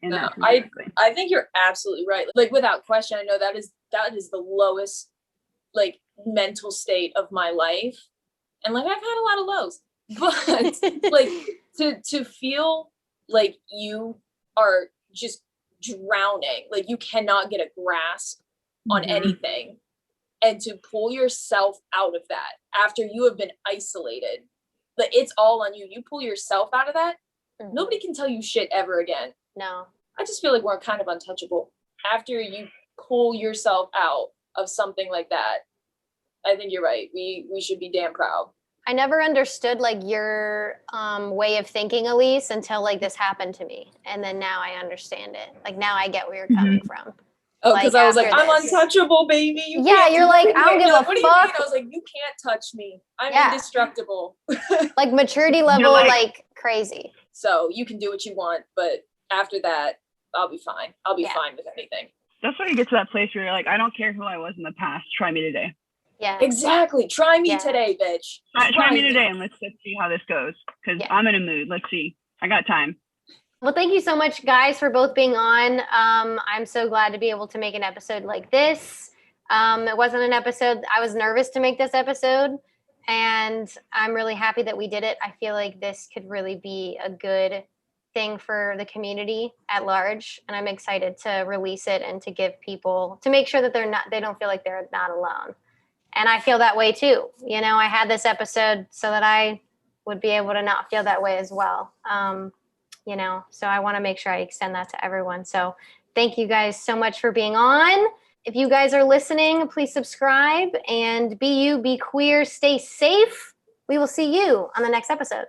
In that I think you're absolutely right. Like, without question, I know that is the lowest, like, mental state of my life. And like, I've had a lot of lows, but like to feel like you are just drowning, like you cannot get a grasp on anything, and to pull yourself out of that after you have been isolated, like it's all on you. You pull yourself out of that, nobody can tell you shit ever again. No. I just feel like we're kind of untouchable after you pull yourself out of something like that. I think you're right. We should be damn proud. I never understood like your way of thinking, Elise, until like this happened to me. And then now I understand it. Like now I get where you're coming from. Oh, because I was like, I'm untouchable, baby. You're like, I don't give a fuck. What do you mean? I was like, you can't touch me. I'm indestructible. Like maturity level, like crazy. So you can do what you want, but after that, I'll be fine. I'll be fine with anything. That's why you get to that place where you're like, I don't care who I was in the past. Try me today. Yeah, exactly. Try me today, bitch. Try me today, and let's see how this goes. Because I'm in a mood. Let's see. I got time. Well, thank you so much, guys, for both being on. I'm so glad to be able to make an episode like this. It wasn't an episode. I was nervous to make this episode, and I'm really happy that we did it. I feel like this could really be a good thing for the community at large, and I'm excited to release it and to give people, to make sure that they don't feel like they're not alone. And I feel that way too. You know, I had this episode so that I would be able to not feel that way as well. You know, so I want to make sure I extend that to everyone. So thank you guys so much for being on. If you guys are listening, please subscribe and be you, be queer, stay safe. We will see you on the next episode.